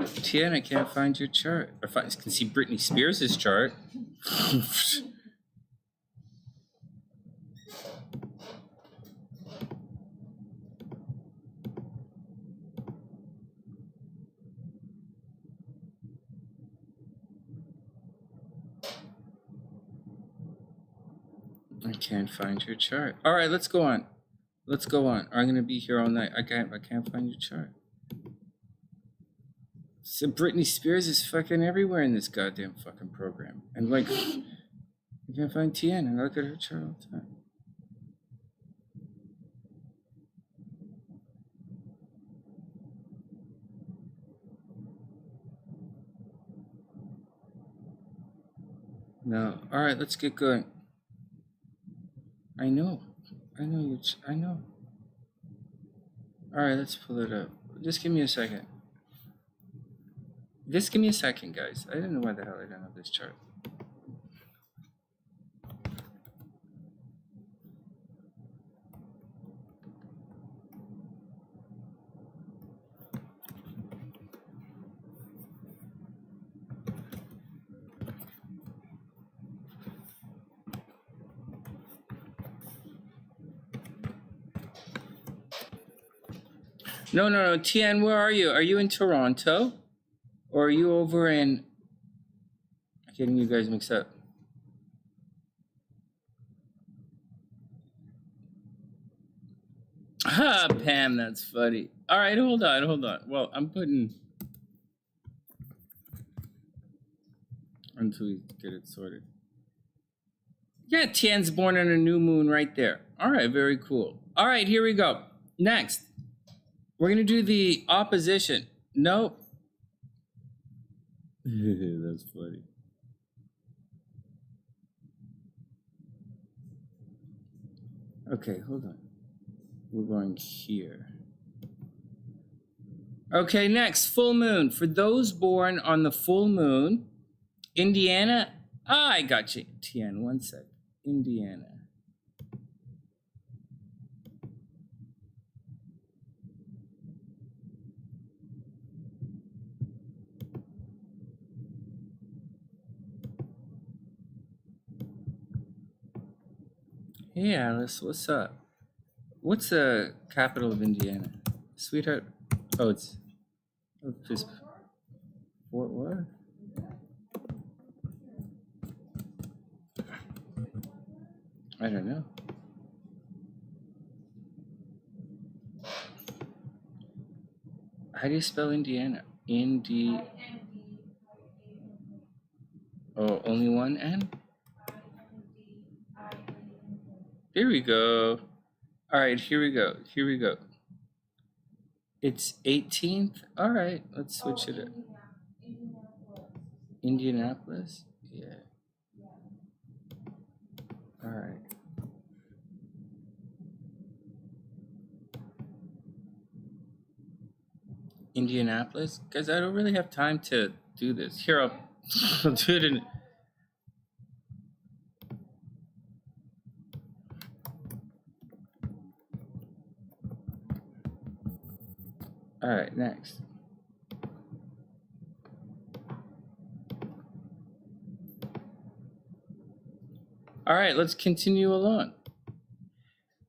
Tien, I can't find your chart. I can see Britney Spears' chart. I can't find your chart. All right, let's go on. Let's go on. I'm gonna be here all night. I can't find your chart. So Britney Spears is fucking everywhere in this goddamn fucking program. And like, I can't find Tien. I look at her chart all the time. No. All right, let's get going. I know. I know. All right, let's pull it up. Just give me a second. Just give me a second, guys. I don't know why the hell I don't have this chart. No. Tien, where are you? Are you in Toronto? Or are you over in... I'm getting you guys mixed up. Ah, Pam, that's funny. All right, hold on. Well, I'm putting... Until we get it sorted. Yeah, Tien's born on a new moon right there. All right, very cool. All right, here we go. Next. We're going to do the opposition. Nope. That's funny. Okay, hold on. We're going here. Okay, next, full moon. For those born on the full moon, Indiana. I got you, Tien. One sec. Indiana. Hey, Alice, what's up? What's the capital of Indiana? Sweetheart? Oh, it's just Fort Worth. I don't know. How do you spell Indiana? Oh, only one N? Here we go. All right, here we go. It's 18th. All right, let's switch it up. Indianapolis? Yeah. All right. Indianapolis? Guys, I don't really have time to do this. Here, I'll do it in... All right, next. All right, let's continue along.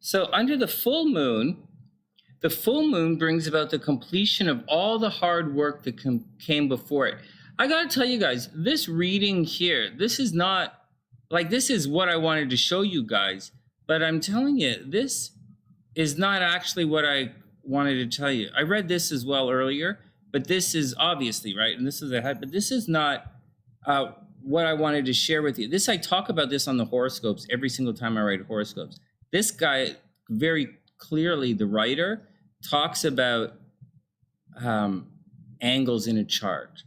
So under the full moon brings about the completion of all the hard work that came before it. I got to tell you guys, this reading here, this is not, like, this is what I wanted to show you guys, but I'm telling you, this is not actually what I wanted to tell you. I read this as well earlier, but this is obviously, right? And this is ahead, but this is not what I wanted to share with you. I talk about this on the horoscopes every single time I write horoscopes. This guy, very clearly, the writer, talks about angles in a chart.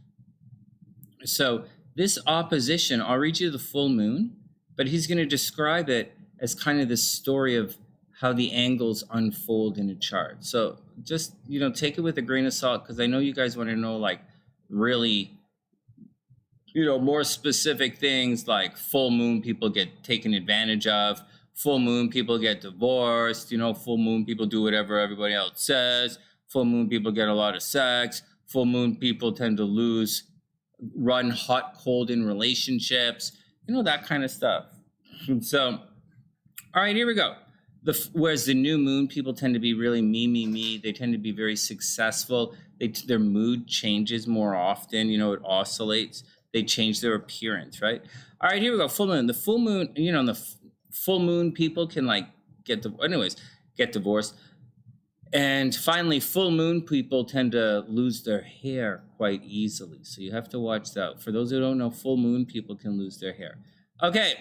So this opposition, I'll read you the full moon, but he's going to describe it as kind of the story of how the angles unfold in a chart. So just, take it with a grain of salt, because I know you guys want to know, like, really, more specific things, like full moon people get taken advantage of, full moon people get divorced, full moon people do whatever everybody else says, full moon people get a lot of sex, Full moon people tend to run hot, cold in relationships, that kind of stuff. And so, all right, here we go. Whereas the new moon people tend to be really me. They tend to be very successful. Their mood changes more often. It oscillates. They change their appearance, right? All right, here we go. Full moon. The full moon, full moon people can get divorced. And finally, full moon people tend to lose their hair quite easily. So you have to watch that. For those who don't know, full moon people can lose their hair. Okay.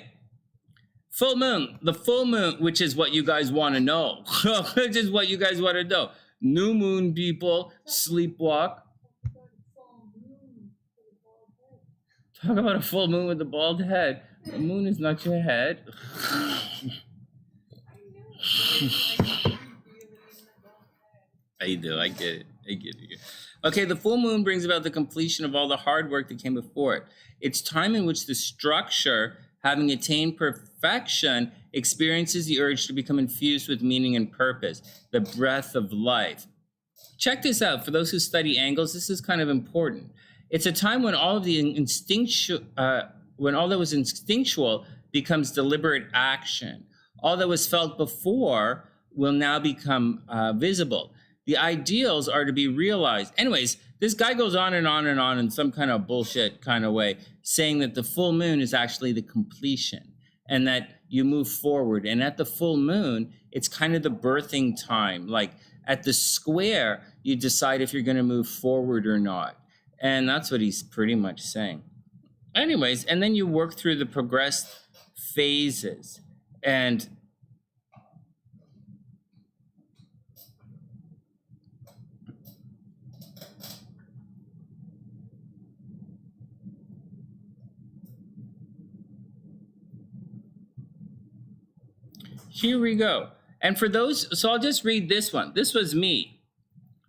Full moon, the full moon, which is what you guys want to know. Which is what you guys want to know. New moon people sleepwalk. Talk about a full moon with a bald head. The moon is not your head. I do. I get it. Okay, the full moon brings about the completion of all the hard work that came before it. It's time in which the structure, having attained perfection, experiences the urge to become infused with meaning and purpose, the breath of life. Check this out. For those who study angles, this is kind of important. It's a time when all of the when all that was instinctual becomes deliberate action. All that was felt before will now become visible. The ideals are to be realized. Anyways, this guy goes on and on and on in some kind of bullshit kind of way, saying that the full moon is actually the completion and that you move forward. And at the full moon, it's kind of the birthing time. Like at the square, you decide if you're going to move forward or not. And that's what he's pretty much saying. Anyways, and then you work through the progressed phases. And here we go. And for those, so I'll just read this one. This was me.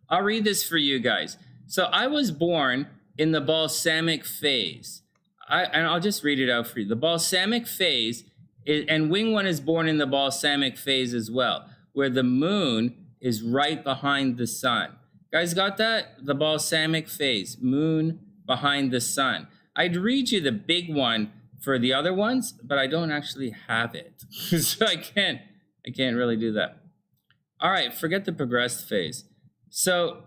I'll read this for you guys. So I was born in the balsamic phase. And I'll just read it out for you. The balsamic phase, and Wing One is born in the balsamic phase as well, where the moon is right behind the sun. Guys got that? The balsamic phase, moon behind the sun. I'd read you the big one for the other ones, but I don't actually have it. So I can't really do that. All right, forget the progressed phase. So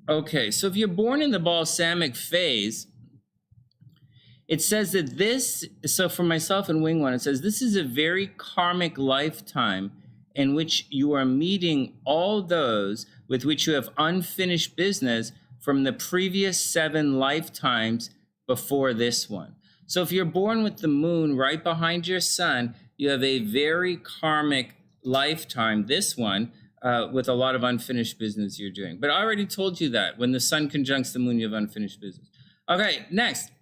okay, so if you're born in the balsamic phase, it says that this, so for myself and Wing One, it says this is a very karmic lifetime in which you are meeting all those with which you have unfinished business from the previous 7 lifetimes before this one. So if you're born with the moon right behind your sun, you have a very karmic lifetime, this one, with a lot of unfinished business you're doing. But I already told you that. When the sun conjuncts the moon, you have unfinished business. Okay, next.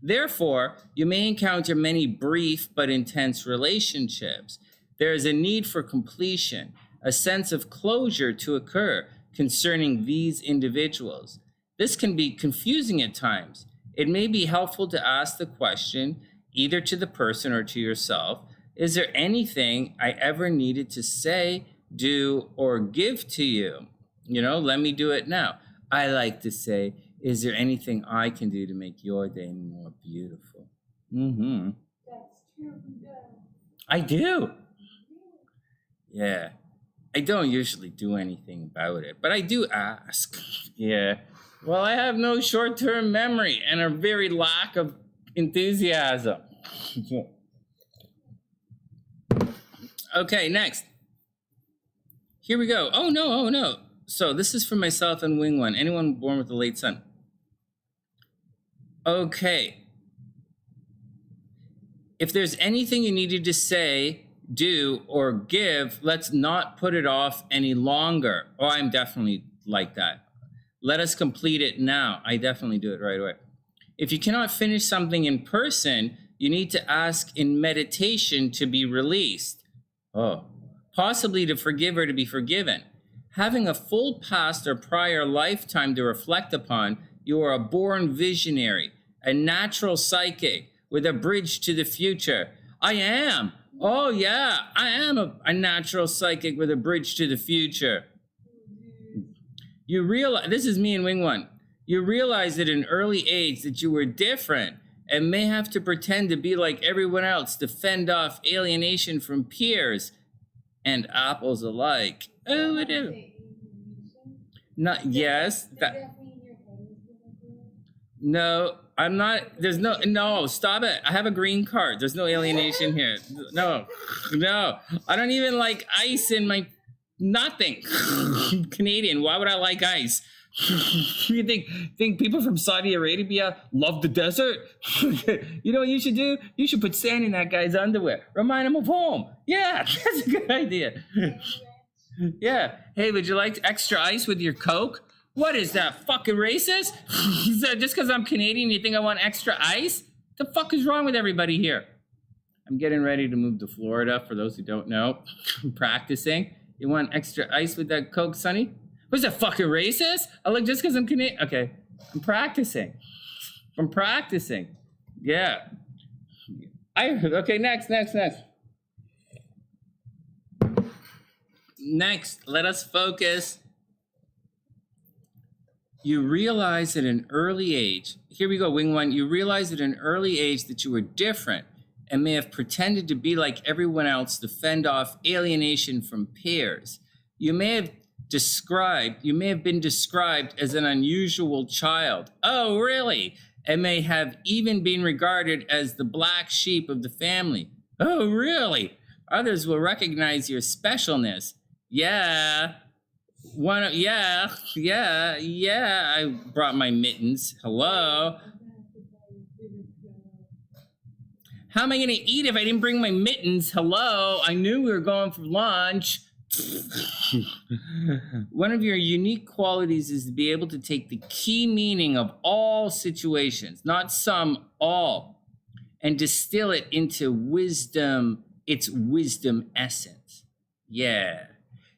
Therefore, you may encounter many brief but intense relationships. There is a need for completion, a sense of closure to occur concerning these individuals. This can be confusing at times. It may be helpful to ask the question, either to the person or to yourself, is there anything I ever needed to say, do, or give to you? Let me do it now. I like to say, is there anything I can do to make your day more beautiful? Mm-hmm. That's true, he does. I do. Yeah. I don't usually do anything about it, but I do ask. Yeah. Well, I have no short-term memory and a very lack of enthusiasm. Okay, next. Here we go. Oh, no. So this is for myself and Wing One. Anyone born with a late sun. Okay. If there's anything you needed to say, do, or give, let's not put it off any longer. Oh, I'm definitely like that. Let us complete it now. I definitely do it right away. If you cannot finish something in person, you need to ask in meditation to be released. Oh, possibly to forgive or to be forgiven. Having a full past or prior lifetime to reflect upon, you are a born visionary, a natural psychic with a bridge to the future. I am. Oh, yeah, I am a natural psychic with a bridge to the future. You realize, this is me in Wing One. You realize at an early age that you were different and may have to pretend to be like everyone else to fend off alienation from peers and apples alike. Oh, it is. Not, yes. No, I'm not. There's no, stop it. I have a green card. There's no alienation here. No. I don't even like ice in my nothing. Canadian. Why would I like ice? You think people from Saudi Arabia love the desert? You know what you should do? You should put sand in that guy's underwear. Remind him of home. Yeah, that's a good idea. Yeah. Hey, would you like extra ice with your Coke? What is that, fucking racist? Just because I'm Canadian, you think I want extra ice? The fuck is wrong with everybody here? I'm getting ready to move to Florida, for those who don't know. I'm practicing. You want extra ice with that Coke, Sonny? Was that fucking racist? I look, just because I'm Canadian. Okay, I'm practicing. Yeah. Okay, next. Next, let us focus. You realize at an early age, here we go, Wing One, you realize at an early age that you were different and may have pretended to be like everyone else to fend off alienation from peers. You may have been described as an unusual child. Oh, really? And may have even been regarded as the black sheep of the family. Oh, really? Others will recognize your specialness. Yeah. I brought my mittens. Hello. How am I going to eat if I didn't bring my mittens? Hello. I knew we were going for lunch. One of your unique qualities is to be able to take the key meaning of all situations, not some, all, and distill it into wisdom, its wisdom essence. Yeah.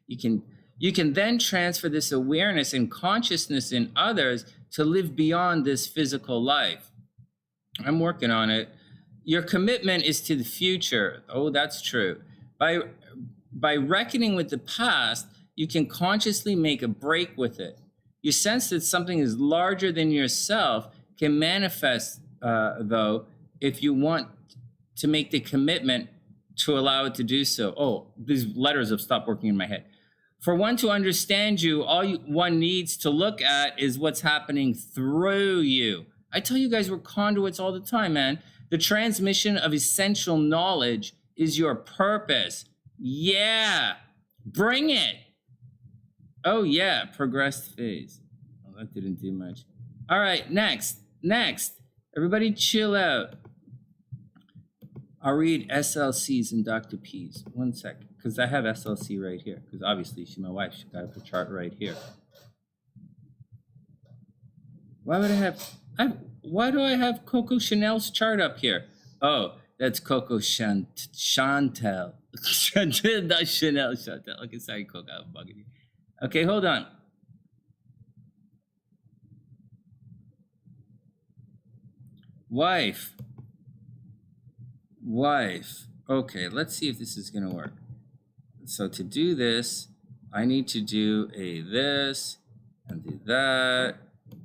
You can then transfer this awareness and consciousness in others to live beyond this physical life. I'm working on it. Your commitment is to the future. Oh, that's true. By reckoning with the past, you can consciously make a break with it. You sense that something is larger than yourself can manifest, though, if you want to make the commitment to allow it to do so. Oh, these letters have stopped working in my head. For one to understand you, one needs to look at is what's happening through you. I tell you guys, we're conduits all the time, man. The transmission of essential knowledge is your purpose. Yeah, bring it. Oh yeah, progressed phase. Oh, that didn't do much. All right, next. Everybody chill out. I'll read SLCs and Dr. P's. 1 sec, because I have SLC right here. Because obviously she's my wife. She got her chart right here. Why do I have Coco Chanel's chart up here? Oh, that's Coco Chantel. Not Chanel, Chantel. Okay, sorry, Coco, I'm bugging you. Okay, hold on. Wife. Okay, let's see if this is gonna work. So to do this, I need to do a this and do that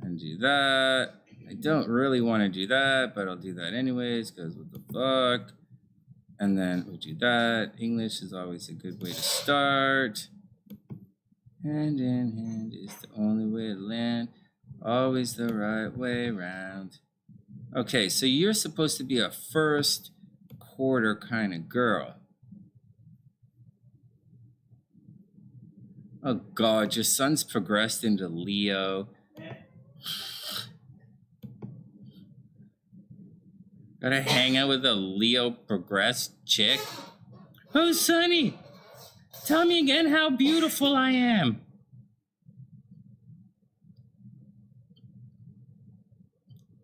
and do that. I don't really want to do that, but I'll do that anyways, because what the fuck? And then we'll do that. English is always a good way to start. Hand in hand is the only way to land. Always the right way around. Okay, so you're supposed to be a first quarter kind of girl. Oh God, your son's progressed into Leo. Gotta hang out with a Leo progressed chick. Oh, Sonny, tell me again how beautiful I am.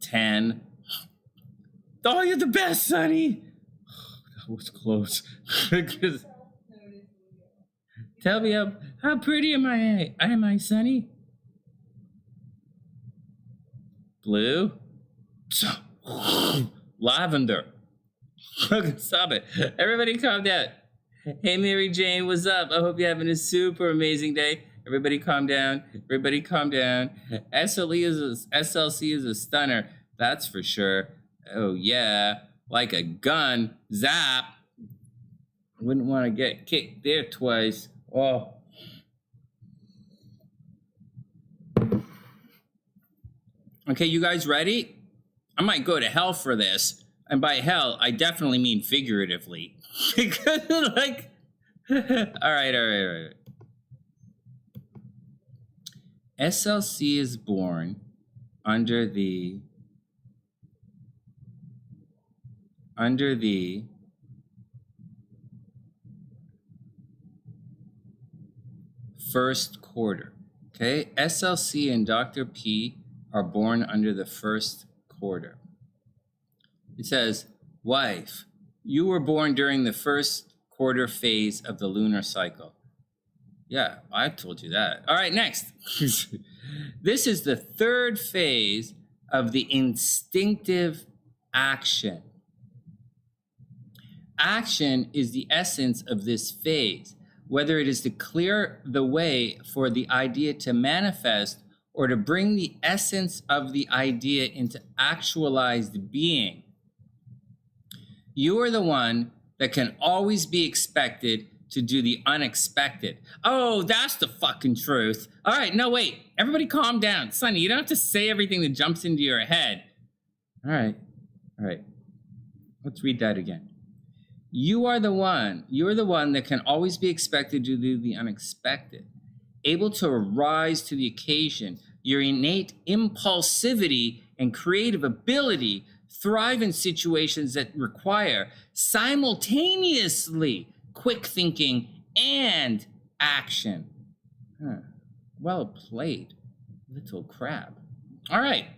10. Oh, you're the best, Sonny. That was close. Tell me how pretty am I, Sonny? Blue? Lavender. Stop it. Everybody calm down. Hey, Mary Jane, what's up? I hope you're having a super amazing day. Everybody calm down. Everybody calm down. SLC is a stunner. That's for sure. Oh, yeah. Like a gun. Zap. Wouldn't want to get kicked there twice. Oh. Okay, you guys ready? I might go to hell for this. And by hell, I definitely mean figuratively. Because, like, all right. SLC is born under the first quarter. Okay, SLC and Dr. P are born under the first quarter. It says, wife, you were born during the first quarter phase of the lunar cycle. Yeah, I told you that. All right, next. This is the third phase of the instinctive action. Action is the essence of this phase, whether it is to clear the way for the idea to manifest or to bring the essence of the idea into actualized being. You are the one that can always be expected to do the unexpected. Oh, that's the fucking truth. All right, no, wait. Everybody calm down. Sonny, you don't have to say everything that jumps into your head. All right. Let's read that again. You're the one that can always be expected to do the unexpected, able to rise to the occasion. Your innate impulsivity and creative ability thrive in situations that require simultaneously quick thinking and action. Well played, little crab. All right.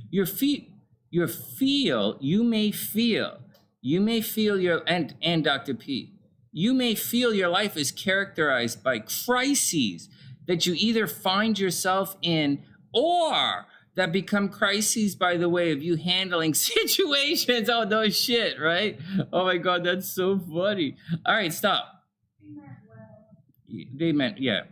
You may feel your, and Dr. P, you may feel your life is characterized by crises that you either find yourself in or that become crises by the way of you handling situations. Oh, no shit, right? Oh my God, that's so funny. All right, stop. They meant, yeah.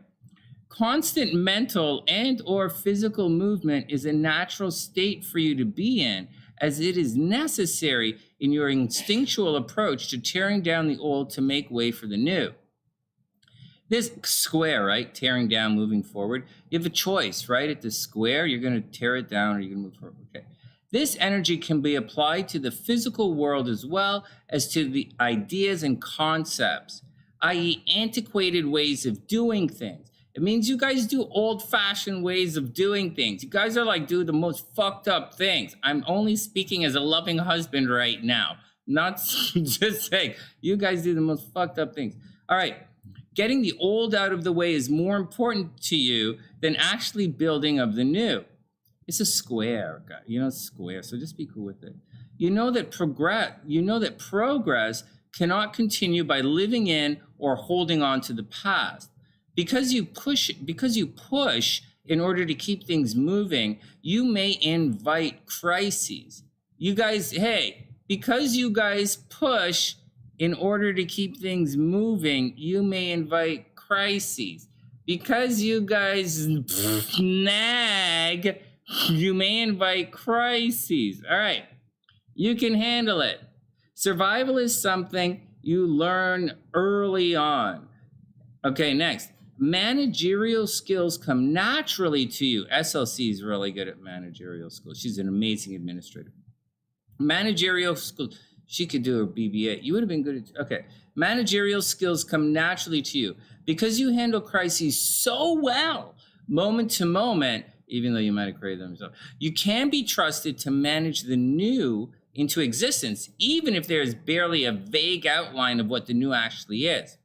Constant mental and or physical movement is a natural state for you to be in, as it is necessary in your instinctual approach to tearing down the old to make way for the new. This square, right? Tearing down, moving forward. You have a choice, right? At the square, you're going to tear it down or you're going to move forward. Okay. This energy can be applied to the physical world as well as to the ideas and concepts, i.e. antiquated ways of doing things. It means you guys do old-fashioned ways of doing things. You guys are like doing the most fucked up things. I'm only speaking as a loving husband right now. Not just saying, you guys do the most fucked up things. All right. Getting the old out of the way is more important to you than actually building of the new. It's a square, square. So just be cool with it. You know that progress cannot continue by living in or holding on to the past. Because you push in order to keep things moving, you may invite crises. You guys, because you guys push in order to keep things moving, you may invite crises. Because you guys nag, you may invite crises. All right, you can handle it. Survival is something you learn early on. Okay, next. Managerial skills come naturally to you. SLC is really good at managerial skills. She's an amazing administrator. Managerial skills. She could do her BBA. You would have been good at, okay. Managerial skills come naturally to you because you handle crises so well, moment to moment, even though you might have created them yourself. You can be trusted to manage the new into existence, even if there is barely a vague outline of what the new actually is.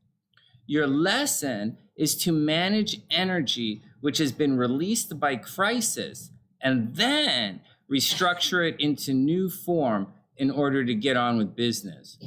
Your lesson is to manage energy which has been released by crisis and then restructure it into new form in order to get on with business.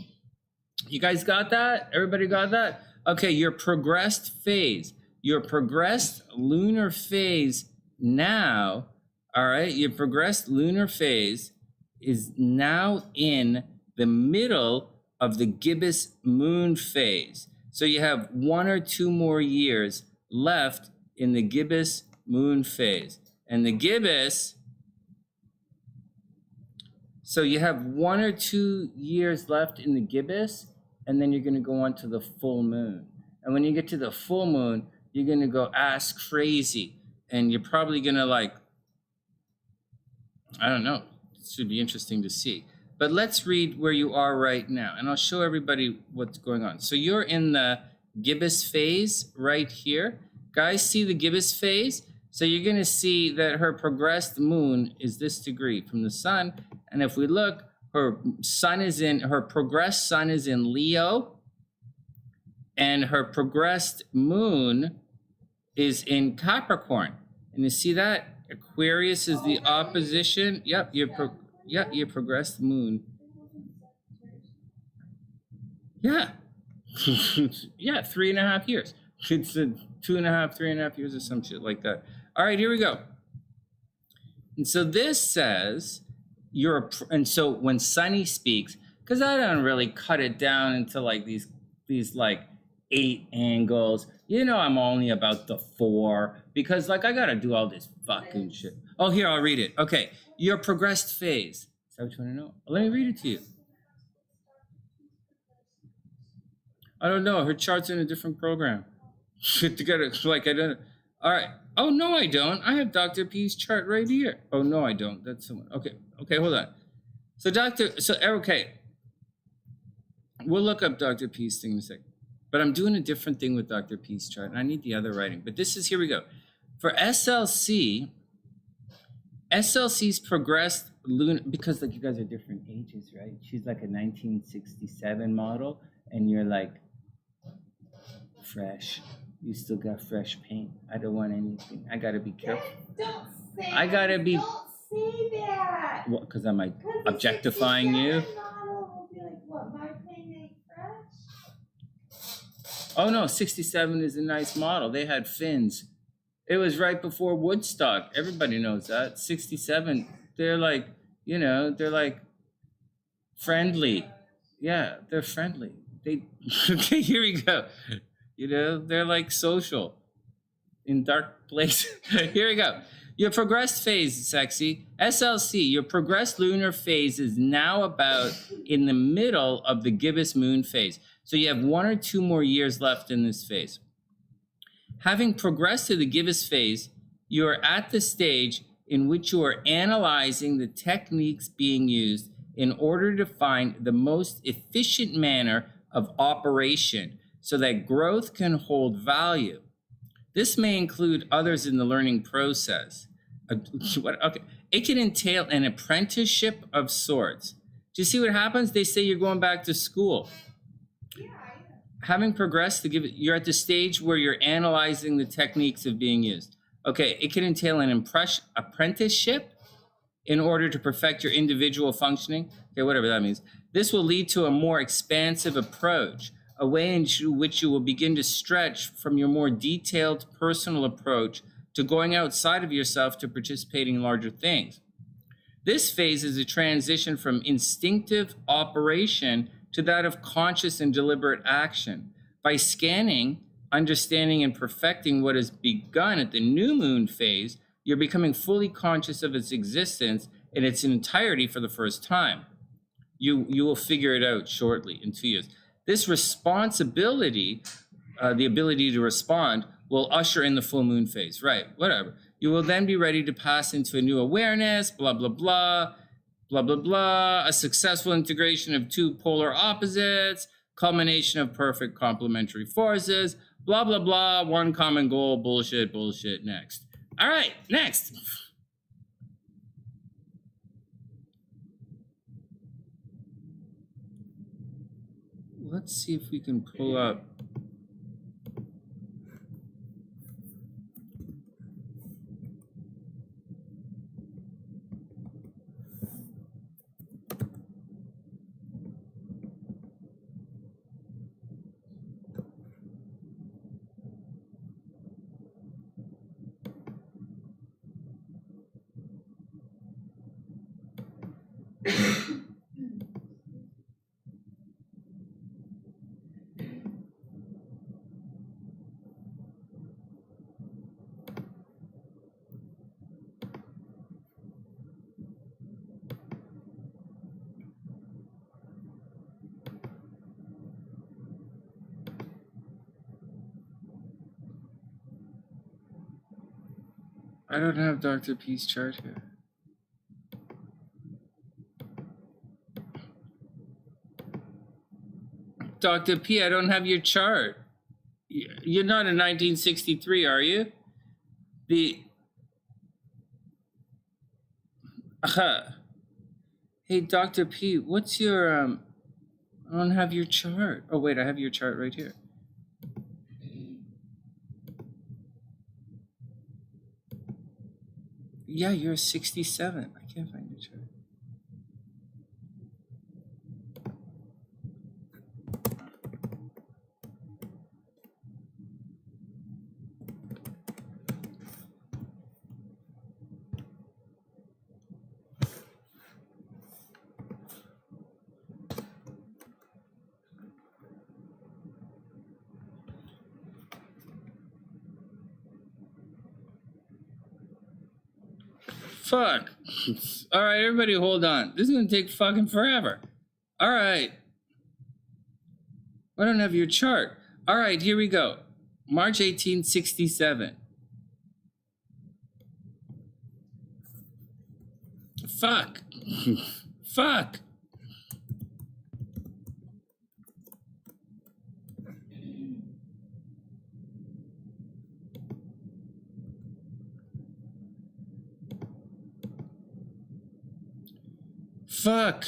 You guys got that? Everybody got that? Okay, your progressed phase, your progressed lunar phase now, all right, your progressed lunar phase is now in the middle of the gibbous moon phase. So you have 1 or 2 more years left in the gibbous moon phase. And the gibbous, so you have 1 or 2 years left in the gibbous, and then you're going to go on to the full moon. And when you get to the full moon, you're going to go ass crazy. And you're probably going to like, I don't know. It should be interesting to see. But let's read where you are right now. And I'll show everybody what's going on. So you're in the gibbous phase right here. Guys, see the gibbous phase? So you're going to see that her progressed moon is this degree from the sun. And if we look, her progressed sun is in Leo. And her progressed moon is in Capricorn. And you see that? Aquarius is the opposition. Yep, your progressed moon. Yeah. Yeah, 3.5 years. It's 2.5, 3.5 years or some shit like that. All right, here we go. And so this says and so when Sunny speaks, because I don't really cut it down into like these like 8 angles. You know, I'm only about the 4 because like I gotta do all this fucking shit. Oh, here, I'll read it. Okay, your progressed phase. Is that what you want to know? Let me read it to you. I don't know. Her chart's in a different program. Together, like I don't. All right. Oh no, I don't. I have Dr. P's chart right here. Oh no, I don't. That's someone. Okay. Okay, hold on. Okay. We'll look up Dr. P's thing in a second. But I'm doing a different thing with Dr. P's chart, and I need the other writing. But this is, here we go. For SLC's progressed lunar, because like you guys are different ages, right? She's like a 1967 model, and you're like fresh. You still got fresh paint. I don't want anything. I gotta be careful. Don't say Don't say that. What? Because I'm like objectifying you. Model will be like, what, my paint ain't fresh? Oh no, 67 is a nice model. They had fins. It was right before Woodstock. Everybody knows that. 67, they're like, you know, they're like friendly. Yeah, they're friendly. Okay, here we go. You know, they're like social in dark places. Here we go. Your progressed phase, sexy. SLC, your progressed lunar phase is now about in the middle of the gibbous moon phase. So you have 1 or 2 more years left in this phase. Having progressed to the gibbous phase, you are at the stage in which you are analyzing the techniques being used in order to find the most efficient manner of operation so that growth can hold value. This may include others in the learning process. Okay. It can entail an apprenticeship of sorts. Do you see what happens? They say you're going back to school. Having progressed, you're at the stage where you're analyzing the techniques of being used. Okay, it can entail an apprenticeship in order to perfect your individual functioning. Okay, whatever that means. This will lead to a more expansive approach, a way in which you will begin to stretch from your more detailed personal approach to going outside of yourself to participating in larger things. This phase is a transition from instinctive operation to that of conscious and deliberate action. By scanning, understanding, and perfecting what has begun at the new moon phase, you're becoming fully conscious of its existence in its entirety for the first time. You will figure it out shortly in 2 years. This responsibility, the ability to respond, will usher in the full moon phase. Right, whatever. You will then be ready to pass into a new awareness, blah, blah, blah. Blah, blah, blah, a successful integration of 2 polar opposites, culmination of perfect complementary forces, blah, blah, blah, 1 common goal, bullshit, bullshit, next. All right, next. Let's see if we can pull up. I don't have Dr. P's chart here. Dr. P, I don't have your chart. You're not in 1963, are you? Hey, Dr. P, what's your, I don't have your chart. Oh, wait, I have your chart right here. Yeah, you're 67. I can't find your chart. Fuck. All right, everybody hold on. This is going to take fucking forever. All right. I don't have your chart. All right, here we go. March 1867. Fuck. Fuck. Fuck.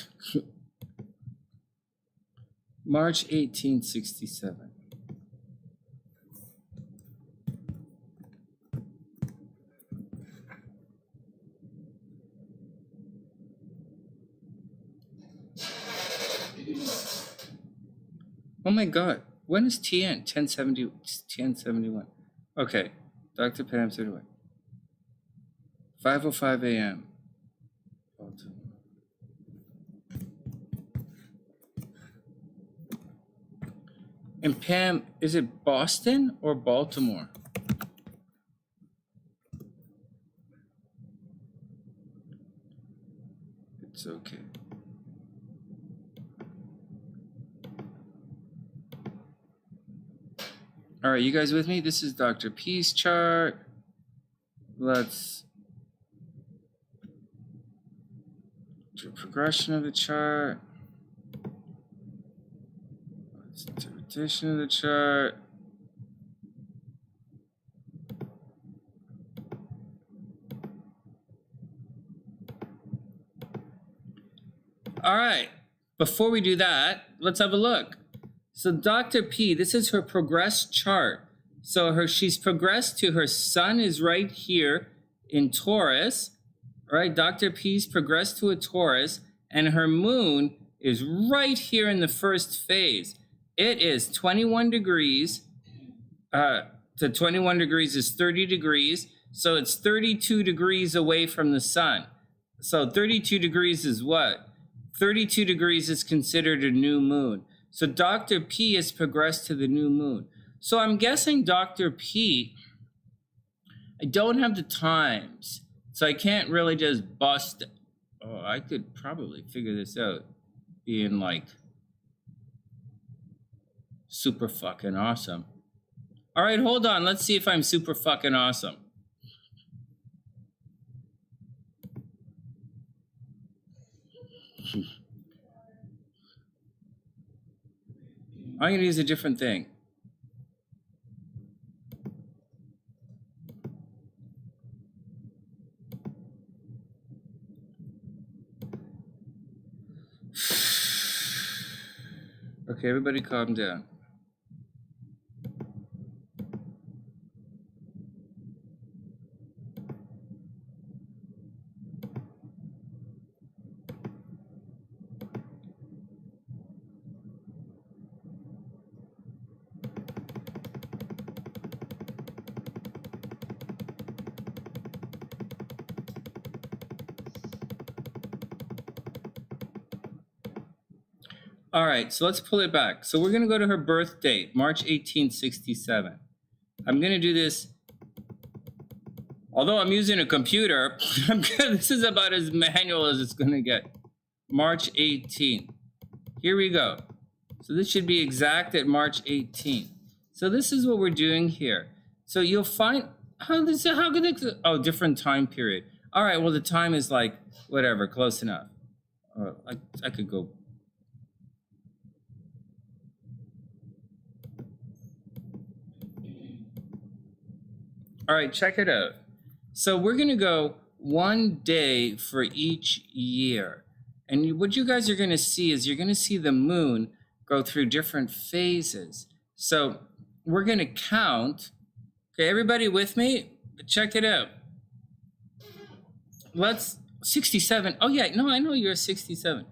March 1867. Oh my God. When is TN? 1071. Okay. Dr. Pam 31. 5:05 a.m. Baltimore. And Pam, is it Boston or Baltimore? It's okay. All right, you guys with me? This is Dr. P's chart. Let's do a progression of the chart. Let's interpretation of the chart. All right, before we do that, let's have a look. So Dr. P, this is her progressed chart. So she's progressed to her sun is right here in Taurus, right? Dr. P's progressed to a Taurus, and her moon is right here in the first phase. It is 21 degrees. To 21 degrees is 30 degrees. So it's 32 degrees away from the sun. So 32 degrees is what? 32 degrees is considered a new moon. So Dr. P has progressed to the new moon. So I'm guessing Dr. P, I don't have the times, so I can't really just bust. Oh, I could probably figure this out being like super fucking awesome. All right, hold on. Let's see if I'm super fucking awesome. I'm going to use a different thing. Okay, everybody calm down. All right, so let's pull it back. So we're going to go to her birth date, March 1867. I'm going to do this, although I'm using a computer, this is about as manual as it's going to get. March 18th. Here we go. So this should be exact at March 18th. So this is what we're doing here. So you'll find, How could it, oh, different time period. All right, well, the time is like, whatever, close enough. I could go. All right, check it out. So we're going to go 1 day for each year. And what you guys are going to see is you're going to see the moon go through different phases. So we're going to count. Okay, everybody with me? Check it out. Let's 67. Oh yeah, no, I know you're 67.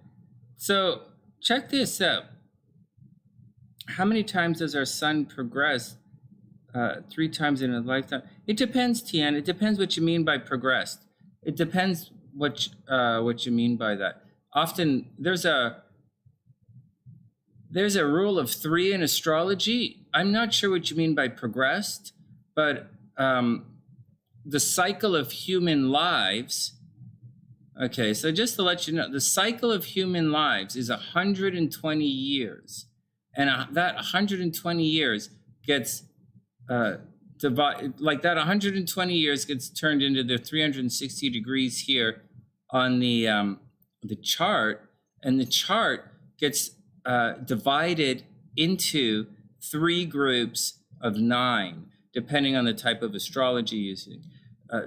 So check this out. How many times does our sun progress? 3 times in a lifetime. It depends, Tian. It depends what you mean by progressed. It depends what you mean by that. Often there's a rule of 3 in astrology. I'm not sure what you mean by progressed, but the cycle of human lives. Okay, so just to let you know, the cycle of human lives is 120 years, and that 120 years gets like that 120 years gets turned into the 360 degrees here on the chart, and the chart gets divided into 3 groups of 9, depending on the type of astrology you're using.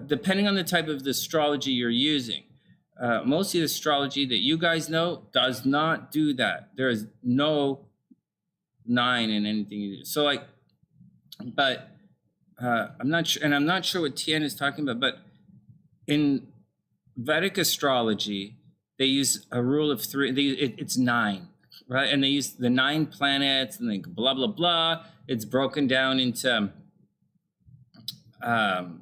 Depending on the type of the astrology you're using. Most of the astrology that you guys know does not do that. There is no 9 in anything you do. So like, but I'm not sure, and I'm not sure what Tian is talking about, but in Vedic astrology, they use a rule of 3. It's 9, right? And they use the 9 planets and like blah, blah, blah. It's broken down into, oh,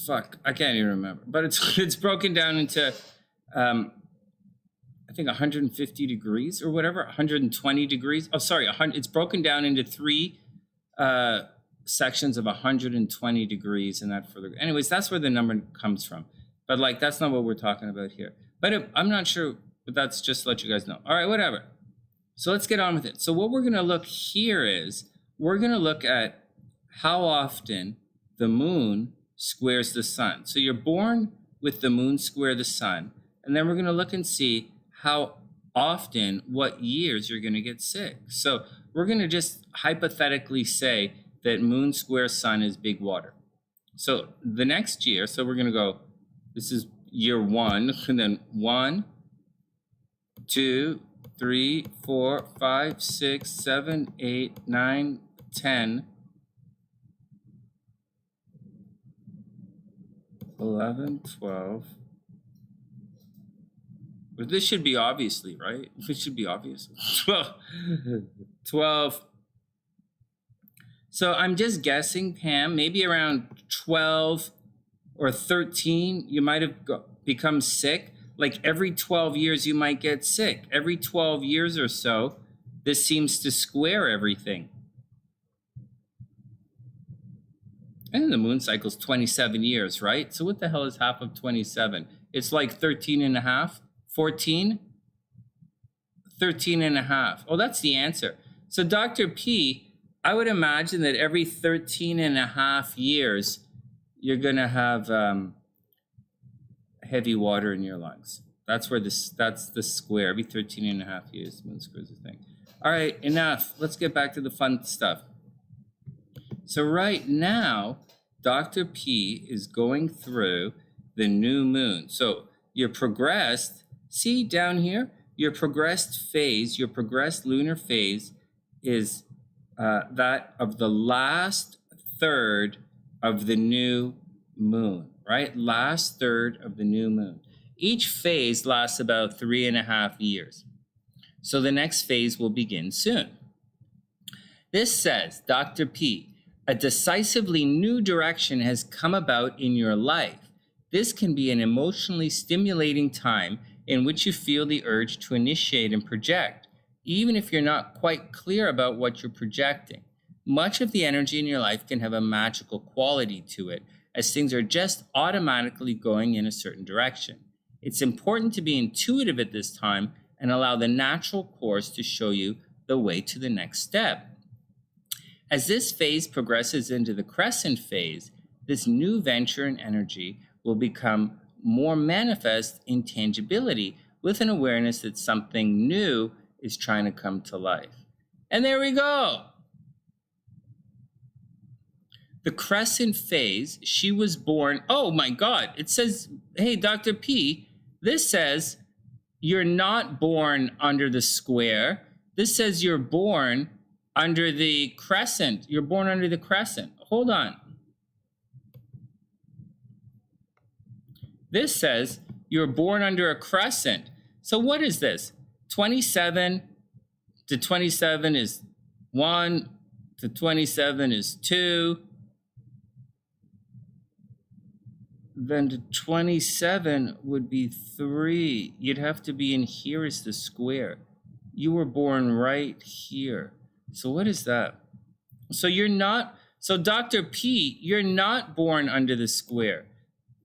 fuck, I can't even remember, but it's broken down into, I think 150 degrees or whatever, 120 degrees. Oh, sorry, it's broken down into 3 sections of 120 degrees, and that further. Anyways, that's where the number comes from. But like, that's not what we're talking about here. But I'm not sure, but that's just to let you guys know. All right, whatever. So let's get on with it. So what we're going to look here is, we're going to look at how often the moon squares the sun. So you're born with the moon square the sun, and then we're going to look and see how often, what years you're going to get sick. So we're going to just hypothetically say that moon square sun is big water. So the next year, so we're going to go, this is year 1, and then 1, 2, 3, 4, 5, 6, 7, 8, 9, 10, 11, 12. But this should be obviously, right? This should be obvious. 12. So I'm just guessing, Pam, maybe around 12 or 13, you might have become sick. Like every 12 years, you might get sick. Every 12 years or so, this seems to square everything. And the moon cycle's 27 years, right? So what the hell is half of 27? It's like 13 and a half, 14, 13 and a half. Oh, that's the answer. So Dr. P, I would imagine that every 13 and a half years, you're going to have heavy water in your lungs. That's where that's the square. Every 13 and a half years, the moon squares the thing. All right, enough. Let's get back to the fun stuff. So right now, Dr. P is going through the new moon. So your progressed, see down here, your progressed phase, your progressed lunar phase is that of the last third of the new moon, right? Last third of the new moon. Each phase lasts about 3.5 years. So the next phase will begin soon. This says, Dr. P, a decisively new direction has come about in your life. This can be an emotionally stimulating time in which you feel the urge to initiate and project, even if you're not quite clear about what you're projecting. Much of the energy in your life can have a magical quality to it, as things are just automatically going in a certain direction. It's important to be intuitive at this time and allow the natural course to show you the way to the next step. As this phase progresses into the crescent phase, this new venture and energy will become more manifest in tangibility with an awareness that something new is trying to come to life. And there we go. The crescent phase, she was born, oh my God, it says, hey, Dr. P, this says you're not born under the square. This says you're born under the crescent. You're born under the crescent. Hold on. This says you're born under a crescent. So what is this? 27 to 27 is 1, to 27 is 2. Then to 27 would be 3. You'd have to be in here as the square. You were born right here. So what is that? So you're not, so Dr. P, you're not born under the square.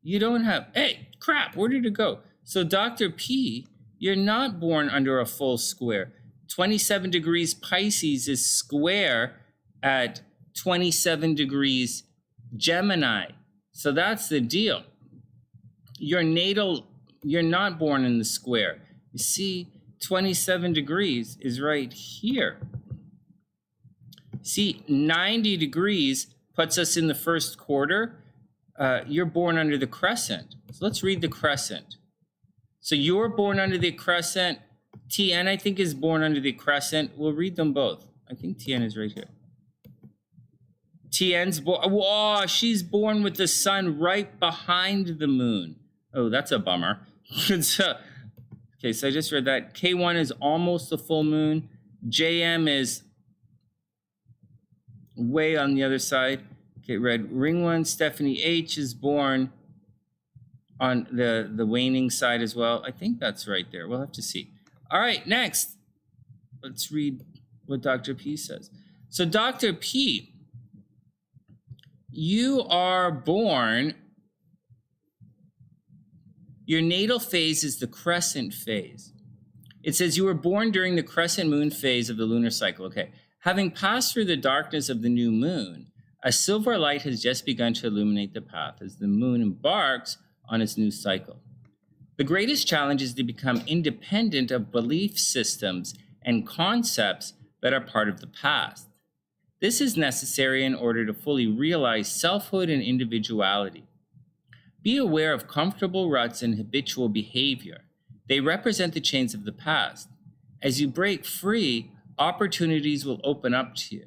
You don't have, hey, crap, where did it go? So Dr. P, you're not born under a full square. 27 degrees Pisces is square at 27 degrees Gemini. So that's the deal. Your natal, you're not born in the square. You see, 27 degrees is right here. See, 90 degrees puts us in the first quarter. You're born under the crescent. So let's read the crescent. So you're born under the crescent. TN, I think, is born under the crescent. We'll read them both. I think TN is right here. TN's born, whoa, she's born with the sun right behind the moon. Oh, that's a bummer. So, okay, so I just read that. K1 is almost the full moon. JM is way on the other side. Okay, read ring 1. Stephanie H is born on the waning side as well. I think that's right there. We'll have to see. All right, next. Let's read what Dr. P says. So Dr. P, you are born, your natal phase is the crescent phase. It says you were born during the crescent moon phase of the lunar cycle. Okay, having passed through the darkness of the new moon, a silver light has just begun to illuminate the path as the moon embarks on its new cycle. The greatest challenge is to become independent of belief systems and concepts that are part of the past. This is necessary in order to fully realize selfhood and individuality. Be aware of comfortable ruts and habitual behavior. They represent the chains of the past. As you break free, opportunities will open up to you.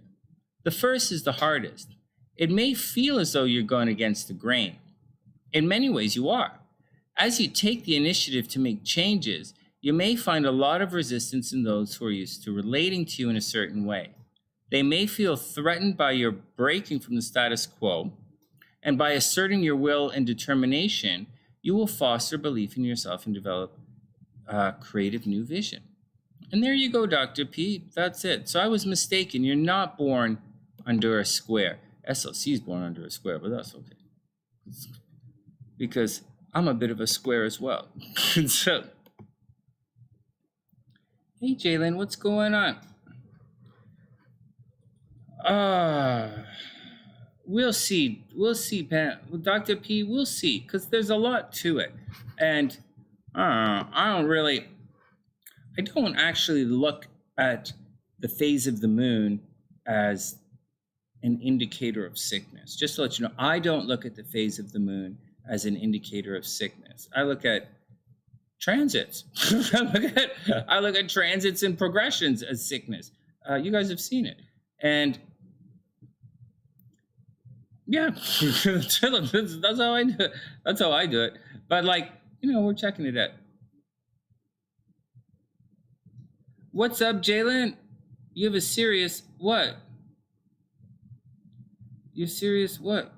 The first is the hardest. It may feel as though you're going against the grain. In many ways, you are. As you take the initiative to make changes, you may find a lot of resistance in those who are used to relating to you in a certain way. They may feel threatened by your breaking from the status quo, and by asserting your will and determination, you will foster belief in yourself and develop a creative new vision. And there you go, Dr. P. That's it. So I was mistaken. You're not born under a square. SLC is born under a square, but that's okay. Because I'm a bit of a square as well. So, hey, Jaylynne, what's going on? We'll see. We'll see, Dr. P, we'll see, because there's a lot to it. And I don't actually look at the phase of the moon as an indicator of sickness. Just to let you know, I don't look at the phase of the moon as an indicator of sickness. I look at transits. I look at transits and progressions as sickness. You guys have seen it. And yeah, that's how I do it. That's how I do it. But like, we're checking it out. What's up, Jaylynne? You have a serious what? You serious what?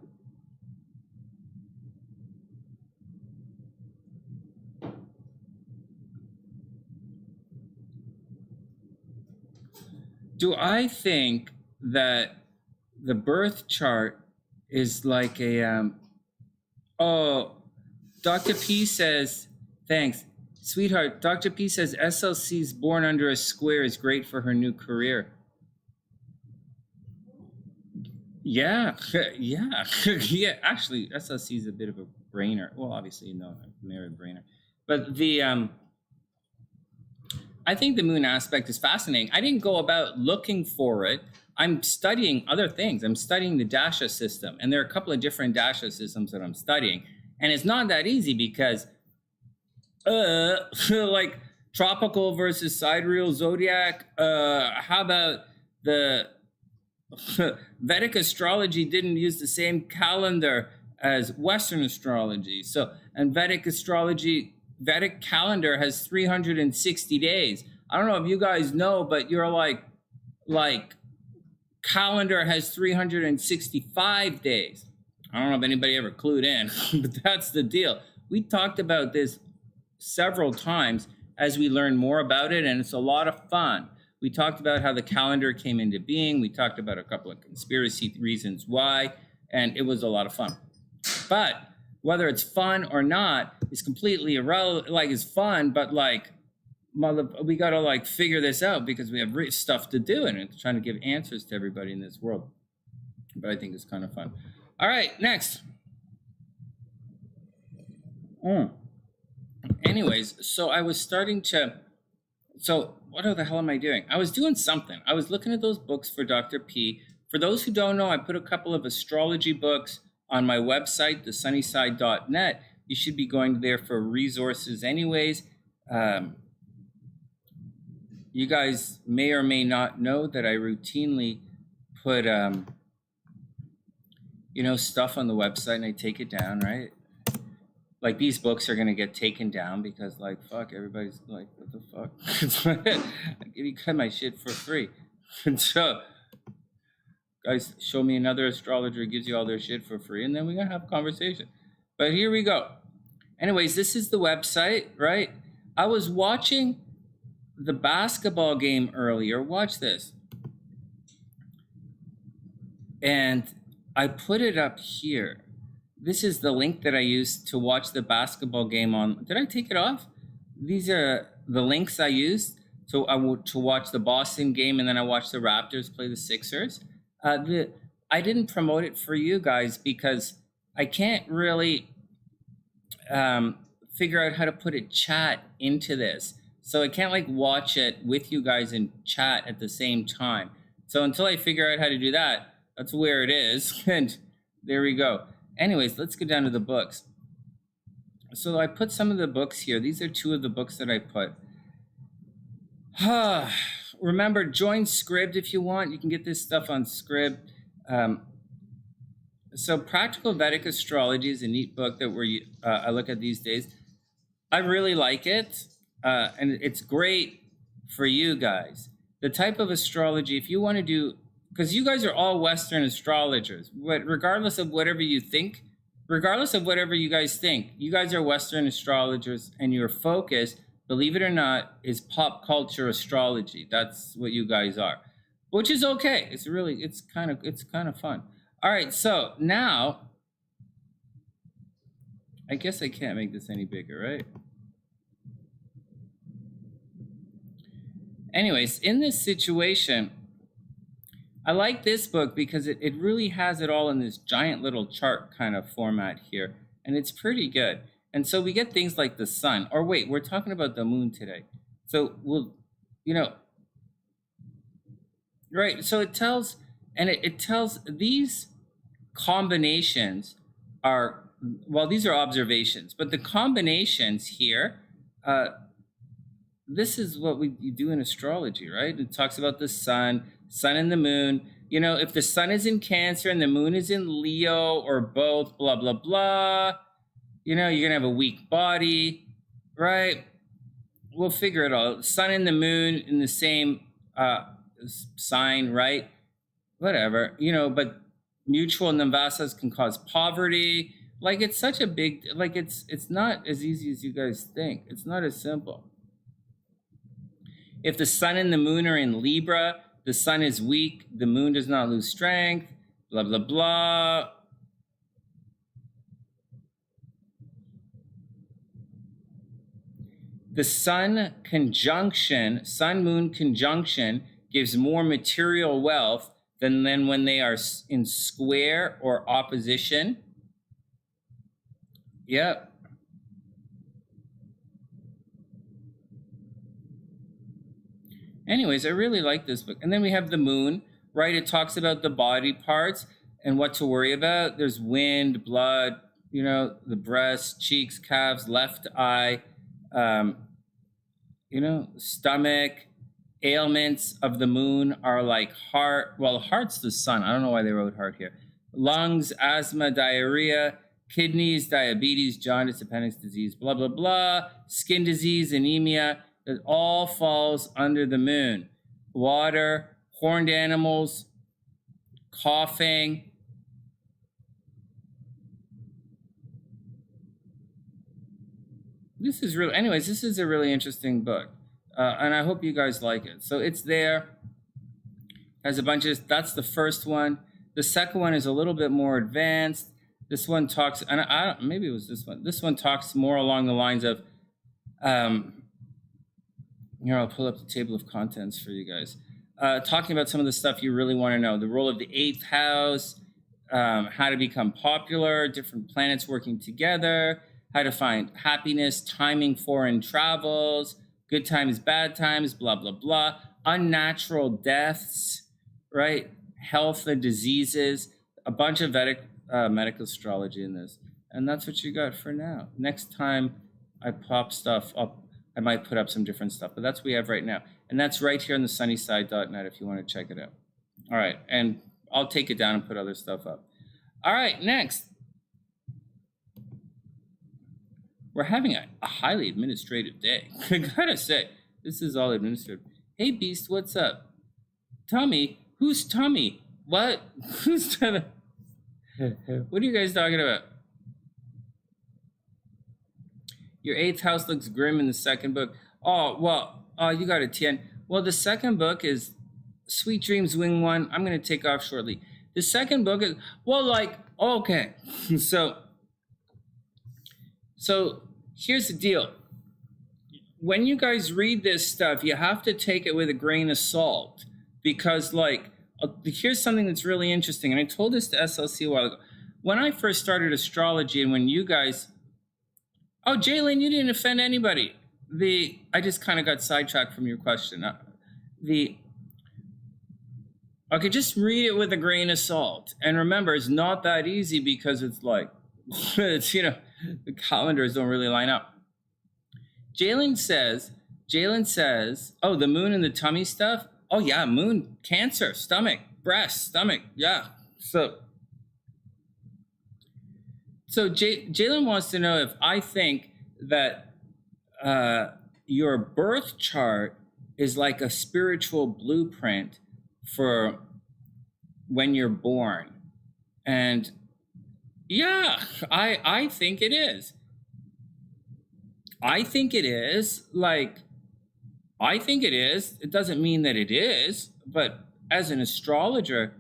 Do I think that the birth chart is like a, Dr. P says, thanks. Sweetheart, Dr. P says SLC's born under a square is great for her new career. Yeah, yeah, yeah. Actually, SLC is a bit of a brainer. Well, obviously, merit brainer, but I think the moon aspect is fascinating. I didn't go about looking for it. I'm studying other things. I'm studying the dasha system, and there are a couple of different dasha systems that I'm studying, and it's not that easy because, like tropical versus sidereal zodiac. How about the Vedic astrology didn't use the same calendar as Western astrology. So, and Vedic calendar has 360 days. I don't know if you guys know, but you're like calendar has 365 days. I don't know if anybody ever clued in, but that's the deal. We talked about this several times as we learn more about it, and it's a lot of fun. We talked about how the calendar came into being. We talked about a couple of conspiracy reasons why, and it was a lot of fun. But whether it's fun or not is completely irrelevant. Like, it's fun, but like, we got to like figure this out because we have stuff to do, and it's trying to give answers to everybody in this world. But I think it's kind of fun. All right, next. Anyways, so I was starting to... So what the hell am I doing? I was doing something. I was looking at those books for Dr. P. For those who don't know, I put a couple of astrology books on my website, thesunnyside.net. You should be going there for resources anyways. You guys may or may not know that I routinely put, stuff on the website and I take it down, right? Like, these books are going to get taken down because, like, fuck, everybody's like, what the fuck? I give you my shit for free. And so, guys, show me another astrologer who gives you all their shit for free, and then we're going to have a conversation. But here we go. Anyways, this is the website, right? I was watching the basketball game earlier. Watch this. And I put it up here. This is the link that I used to watch the basketball game on. Did I take it off? These are the links I used to watch the Boston game, and then I watched the Raptors play the Sixers. I didn't promote it for you guys because I can't really figure out how to put a chat into this. So I can't like watch it with you guys and chat at the same time. So until I figure out how to do that, that's where it is. And there we go. Anyways, let's get down to the books. So I put some of the books here. These are two of the books that I put. Remember, join Scribd if you want. You can get this stuff on Scribd. So Practical Vedic Astrology is a neat book that I look at these days. I really like it, and it's great for you guys. The type of astrology, if you want to do... Because you guys are all Western astrologers, but regardless of whatever you think, regardless of whatever you guys think, you guys are Western astrologers, and your focus, believe it or not, is pop culture astrology. That's what you guys are, which is okay. It's kind of fun. All right, so now, I guess I can't make this any bigger, right? Anyways, in this situation, I like this book because it really has it all in this giant little chart kind of format here, and it's pretty good. And so we get things like the sun, or wait, we're talking about the moon today. So right, so it tells, and it tells these combinations are, well, these are observations, but the combinations here, this is what you do in astrology, right? It talks about the sun and the moon. If the sun is in Cancer and the moon is in Leo or both, blah, blah, blah, you're going to have a weak body, right? We'll figure it all. Sun and the moon in the same sign, right? Whatever, but mutual nivasas can cause poverty. Like, it's such a big, like, it's not as easy as you guys think. It's not as simple. If the sun and the moon are in Libra, the sun is weak, the moon does not lose strength, blah, blah, blah. The sun-moon conjunction gives more material wealth then when they are in square or opposition. Yep. Anyways, I really like this book. And then we have the moon, right? It talks about the body parts and what to worry about. There's wind, blood, you know, the breast, cheeks, calves, left eye, you know, stomach. Ailments of the moon are like heart. Well, heart's the sun. I don't know why they wrote heart here. Lungs, asthma, diarrhea, kidneys, diabetes, jaundice, appendix disease, blah, blah, blah. Skin disease, anemia. It all falls under the moon. Water, horned animals, coughing. This is really, anyways, this is a really interesting book. And I hope you guys like it. So it's there. Has a bunch of, that's the first one. The second one is a little bit more advanced. This one talks, and I don't, maybe it was this one. This one talks more along the lines of, here, I'll pull up the table of contents for you guys. Talking about some of the stuff you really want to know. The role of the 8th house, how to become popular, different planets working together, how to find happiness, timing foreign travels, good times, bad times, blah, blah, blah. Unnatural deaths, right? Health and diseases, a bunch of Vedic medical astrology in this. And that's what you got for now. Next time I pop stuff up, I might put up some different stuff, but that's what we have right now. And that's right here on the sunnyside.net if you want to check it out. All right, and I'll take it down and put other stuff up. All right, next. We're having a highly administrative day. I gotta say, this is all administrative. Hey, Beast, what's up? Tommy? Who's Tommy? What? Who's Tommy? What are you guys talking about? Your 8th house looks grim in the second book. Oh, well, you got a 10. Well, the second book is Sweet Dreams Wing 1. I'm going to take off shortly. The second book is, well, like, okay. So here's the deal. When you guys read this stuff, you have to take it with a grain of salt because, like, here's something that's really interesting. And I told this to SLC a while ago. When I first started astrology and when you guys... Oh, Jaylynne, you didn't offend anybody. I just kind of got sidetracked from your question. Okay, just read it with a grain of salt. And remember, it's not that easy because it's like, it's, you know, the calendars don't really line up. Jaylynne says, oh, the moon and the tummy stuff? Oh, yeah, moon, Cancer, stomach, breast, stomach, yeah. So Jaylynne wants to know if I think that your birth chart is like a spiritual blueprint for when you're born. And yeah, I think it is. I think it is. Like, I think it is. It doesn't mean that it is, but as an astrologer,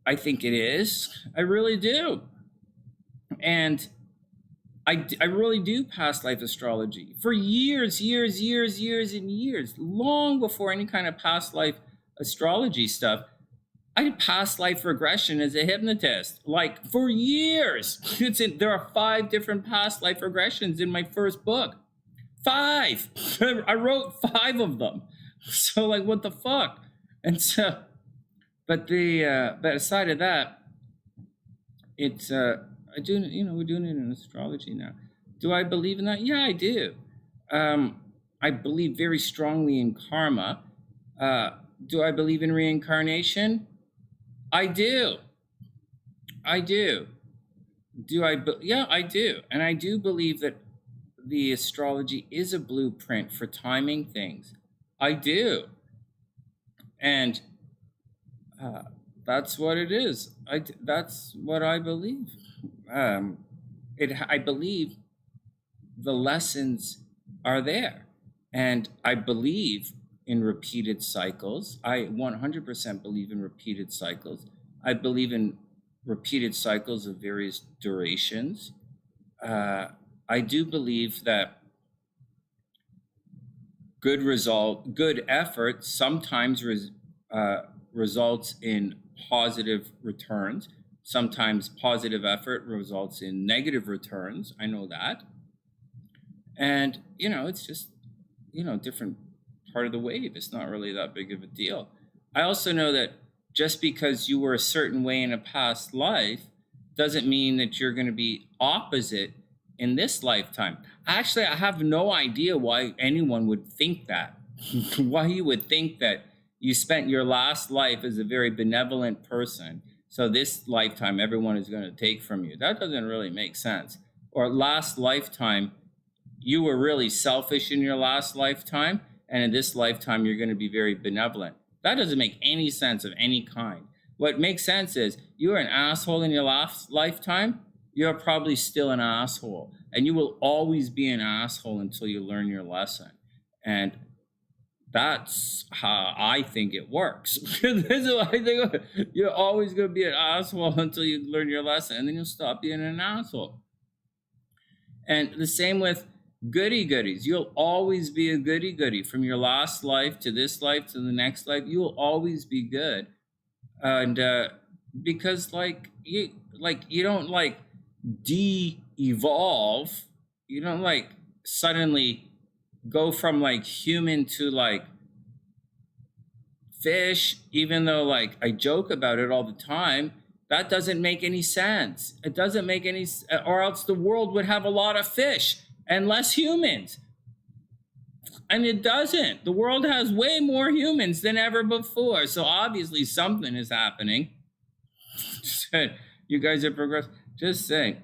I think it is. I really do. And I really do past life astrology for years, and years, long before any kind of past life astrology stuff. I did past life regression as a hypnotist, like for years. There are 5 different past life regressions in my first book. 5. I wrote 5 of them. So like, what the fuck? And so, but aside of that, it's I do, you know, we're doing it in astrology now. Do I believe in that? Yeah, I do. I believe very strongly in karma. Do I believe in reincarnation? I do. Yeah, I do. And I do believe that the astrology is a blueprint for timing things. I do. And that's what it is. That's what I believe. I believe the lessons are there. And I believe in repeated cycles. I 100% believe in repeated cycles. I believe in repeated cycles of various durations. I do believe that good effort sometimes results in positive returns. Sometimes positive effort results in negative returns. I know that. And, it's just, different part of the wave. It's not really that big of a deal. I also know that just because you were a certain way in a past life doesn't mean that you're going to be opposite in this lifetime. Actually, I have no idea why anyone would think that. Why you would think that you spent your last life as a very benevolent person, so this lifetime everyone is going to take from you. That doesn't really make sense. Or last lifetime, you were really selfish in your last lifetime, and in this lifetime, you're going to be very benevolent. That doesn't make any sense of any kind. What makes sense is you were an asshole in your last lifetime, you're probably still an asshole. And you will always be an asshole until you learn your lesson. And that's how I think it works. This is what I think. You're always going to be an asshole until you learn your lesson. And then you'll stop being an asshole. And the same with goody-goodies. You'll always be a goody-goody. From your last life to this life to the next life, you will always be good. And because you don't de-evolve. You don't suddenly go from human to fish, even though I joke about it all the time. That doesn't make any sense. It doesn't make any, or else the world would have a lot of fish and less humans. And it doesn't. The world has way more humans than ever before. So obviously something is happening. You guys are progressing. Just saying.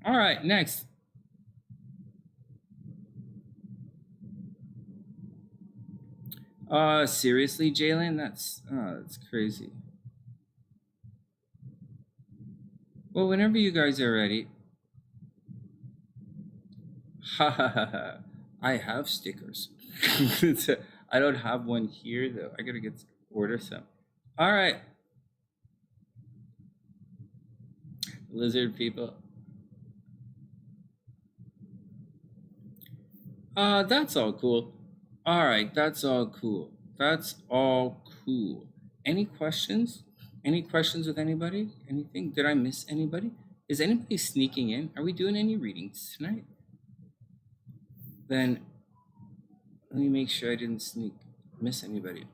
All right, next. Seriously, Jaylynne? That's crazy. Well, whenever you guys are ready. Ha ha ha ha. I have stickers. I don't have one here though. I gotta order some. All right. Lizard people. That's all cool. All right, that's all cool. That's all cool. Any questions? Any questions with anybody? Anything? Did I miss anybody? Is anybody sneaking in? Are we doing any readings tonight? Then let me make sure I didn't miss anybody.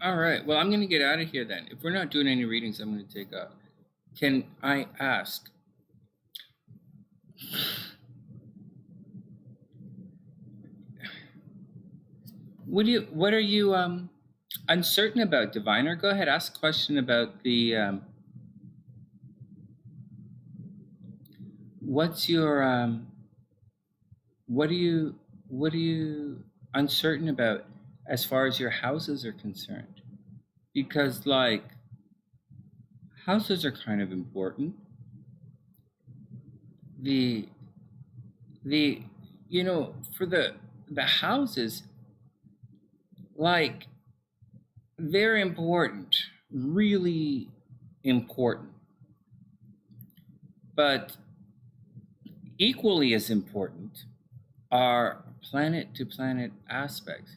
All right. Well, I'm going to get out of here then. If we're not doing any readings, I'm going to take off. Can I ask? What are you uncertain about, Diviner? Go ahead, ask a question about the what's your what are you uncertain about as far as your houses are concerned? Because houses are kind of important. For the houses, very important, really important. But equally as important are planet-to-planet aspects.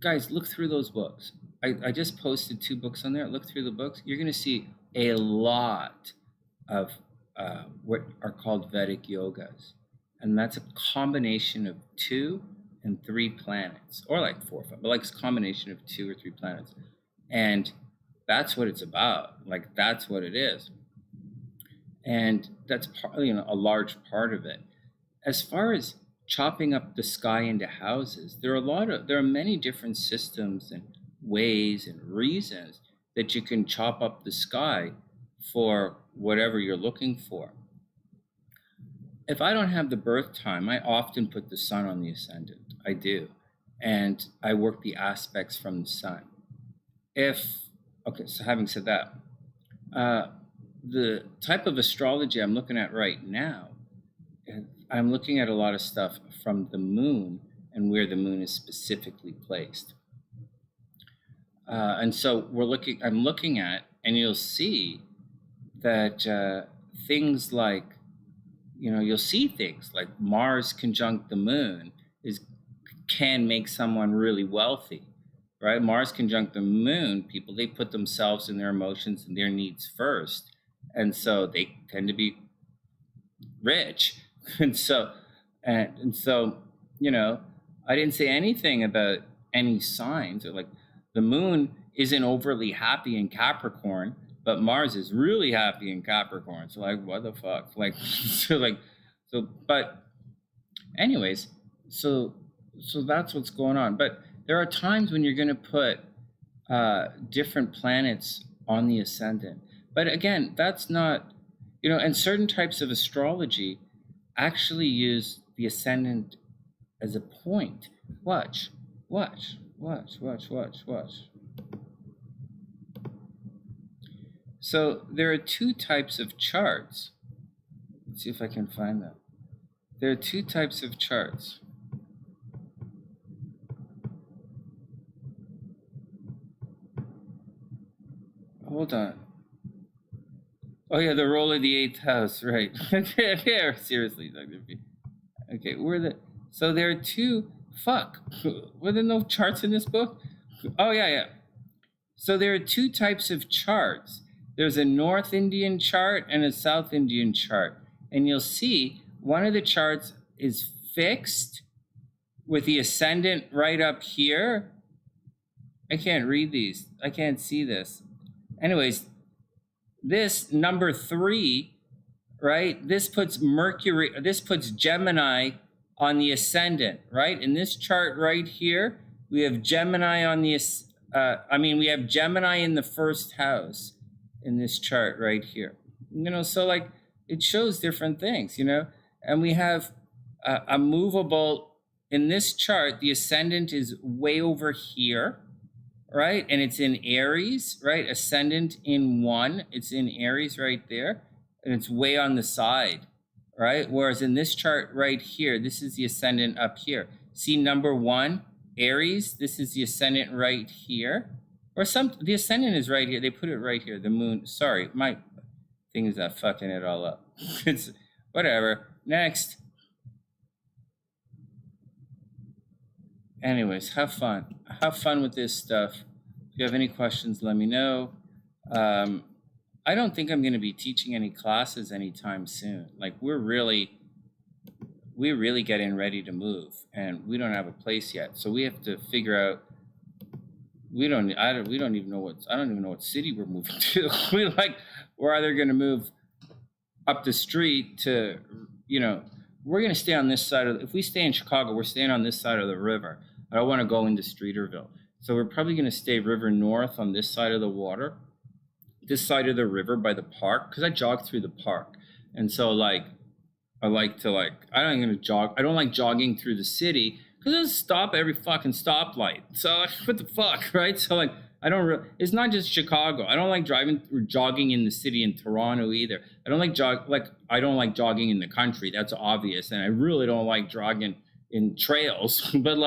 Guys, look through those books. I just posted 2 books on there. Look through the books. You're going to see a lot of what are called Vedic yogas. And that's a combination of 2 and 3 planets, or 4 or 5, but it's a combination of 2 or 3 planets. And that's what it's about. That's what it is. And that's a large part of it. As far as chopping up the sky into houses, there are many different systems and ways and reasons that you can chop up the sky for whatever you're looking for. If I don't have the birth time, I often put the sun on the ascendant. I do. And I work the aspects from the sun. So having said that, the type of astrology I'm looking at right now, I'm looking at a lot of stuff from the moon and where the moon is specifically placed. And so I'm looking at, and you'll see that things like, you'll see things like Mars conjunct the moon can make someone really wealthy, right? Mars conjunct the moon, people, they put themselves and their emotions and their needs first. And so they tend to be rich. And so, I didn't say anything about any signs, or like the moon isn't overly happy in Capricorn, but Mars is really happy in Capricorn. So like, what the fuck? But anyways, so that's what's going on. But there are times when you're going to put different planets on the ascendant. But again, that's not, and certain types of astrology actually use the ascendant as a point. Watch. So there are two types of charts. Let's see if I can find them. There are two types of charts. Hold on. Oh yeah, the role of the 8th house, right? Yeah, seriously, Dr. P. Okay, so there are two. Fuck. Were there no charts in this book? Oh yeah. So there are two types of charts. There's a North Indian chart and a South Indian chart, and you'll see one of the charts is fixed with the ascendant right up here. I can't read these. I can't see this. Anyways, this number 3, right? This puts Gemini on the ascendant, right? In this chart right here, we have Gemini on the, we have Gemini in the 1st house in this chart right here. So like it shows different things, and we have a movable, in this chart, the ascendant is way over here, right? And it's in Aries, right? Ascendant in 1, it's in Aries right there, and it's way on the side, right? Whereas in this chart right here, this is the ascendant up here. See number 1, Aries, this is the ascendant right here. Or the ascendant is right here. They put it right here, the moon. Sorry, my thing is not fucking it all up. It's whatever. Next. Anyways, have fun. Have fun with this stuff. If you have any questions, let me know. I don't think I'm going to be teaching any classes anytime soon. Like we're really getting ready to move, and we don't have a place yet. So we have to figure out. I don't even know what city we're moving to. We're either going to move up the street to, we're going to stay on this side if we stay in Chicago, we're staying on this side of the river. I don't want to go into Streeterville. So we're probably going to stay river north on this side of the water, this side of the river by the park, because I jog through the park. And so I don't like jogging through the city because it'll stop every fucking stoplight. So what the fuck, right? So it's not just Chicago. I don't like driving or jogging in the city in Toronto either. I don't like jogging in the country. That's obvious. And I really don't like jogging in trails. But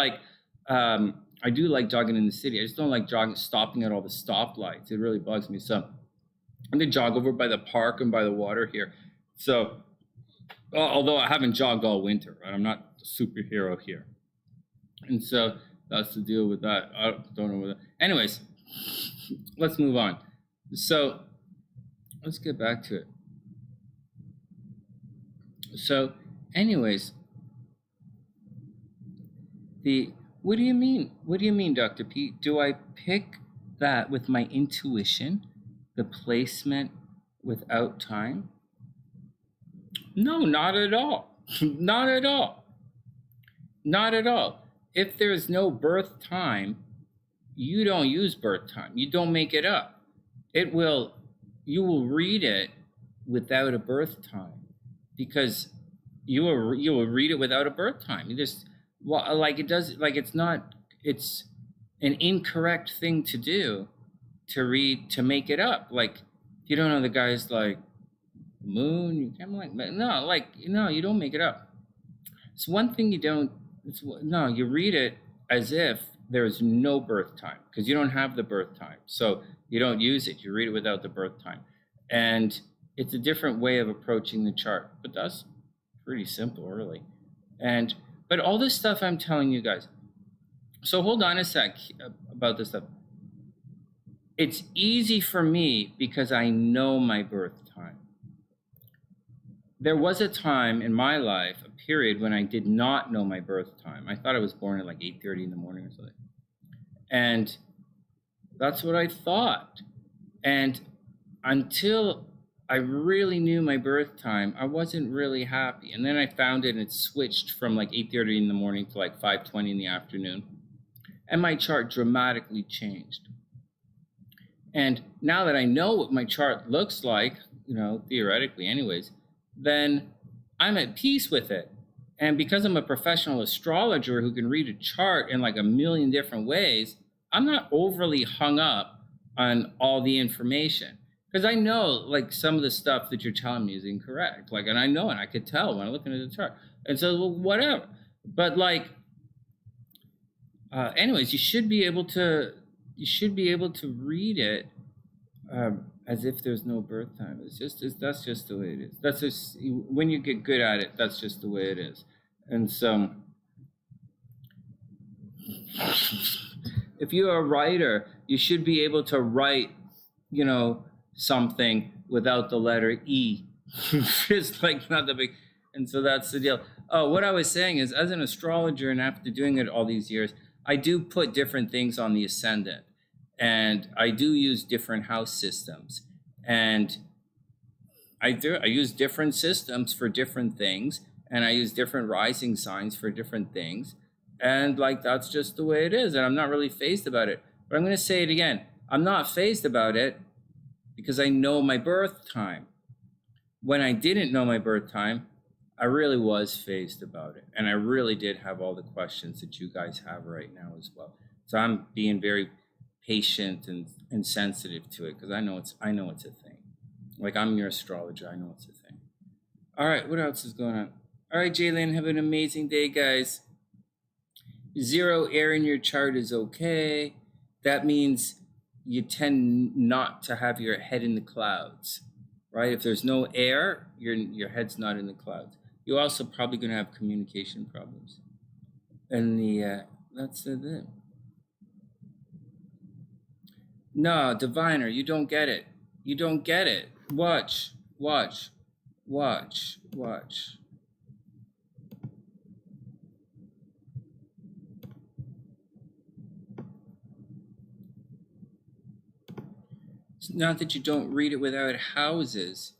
I do like jogging in the city. I just don't like stopping at all the stoplights. It really bugs me. So I'm going to jog over by the park and by the water here. So although I haven't jogged all winter, right? I'm not a superhero here. And so that's the deal with that. I don't know what that. Anyways, let's move on. So let's get back to it. So anyways, what do you mean? What do you mean, Dr. P? Do I pick that with my intuition, the placement without time? No, not at all. Not at all. Not at all. If there's no birth time, you don't use birth time. You don't make it up. You will read it without a birth time, because you will read it without a birth time. It's an incorrect thing to do, to read, to make it up. If you don't know the guy's moon, you don't make it up. It's one thing you read it as if there's no birth time because you don't have the birth time. So you don't use it. You read it without the birth time. And it's a different way of approaching the chart, but that's pretty simple, really. But all this stuff I'm telling you guys, so hold on a sec about this stuff. It's easy for me because I know my birth time. There was a time in my life, a period, when I did not know my birth time. I thought I was born at like 8:30 in the morning or something. And that's what I thought. And until I really knew my birth time, I wasn't really happy. And then I found it and it switched from like 8:30 in the morning to like 5:20 in the afternoon. And my chart dramatically changed. And now that I know what my chart looks like, you know, theoretically anyways, then I'm at peace with it. And because I'm a professional astrologer who can read a chart in like a million different ways, I'm not overly hung up on all the information. Because I know like some of the stuff that you're telling me is incorrect. Like, and I know, and I could tell when I'm looking at the chart. And so, well, whatever. But like, anyways, you should be able to read it as if there's no birth time. That's just the way it is. That's just, when you get good at it, that's just the way it is. And so, if you're a writer, you should be able to write, you know, something without the letter E. Just like not the big. And so that's the deal. Oh, what I was saying is, as an astrologer, and after doing it all these years, I do put different things on the ascendant, and I do use different house systems, and I use different systems for different things, and I use different rising signs for different things, and like that's just the way it is, and I'm not really fazed about it. But I'm going to say it again: I'm not fazed about it because I know my birth time. When I didn't know my birth time, I really was fazed about it. And I really did have all the questions that you guys have right now as well. So I'm being very patient and sensitive to it because I know it's a thing. Like, I'm your astrologer, I know it's a thing. All right, what else is going on? All right, Jaylynne, have an amazing day, guys. 0 air in your chart is okay. That means you tend not to have your head in the clouds, right? If there's no air, your head's not in the clouds. You're also probably going to have communication problems. And that's it. No, diviner, you don't get it. You don't get it. Watch. It's not that you don't read it without houses.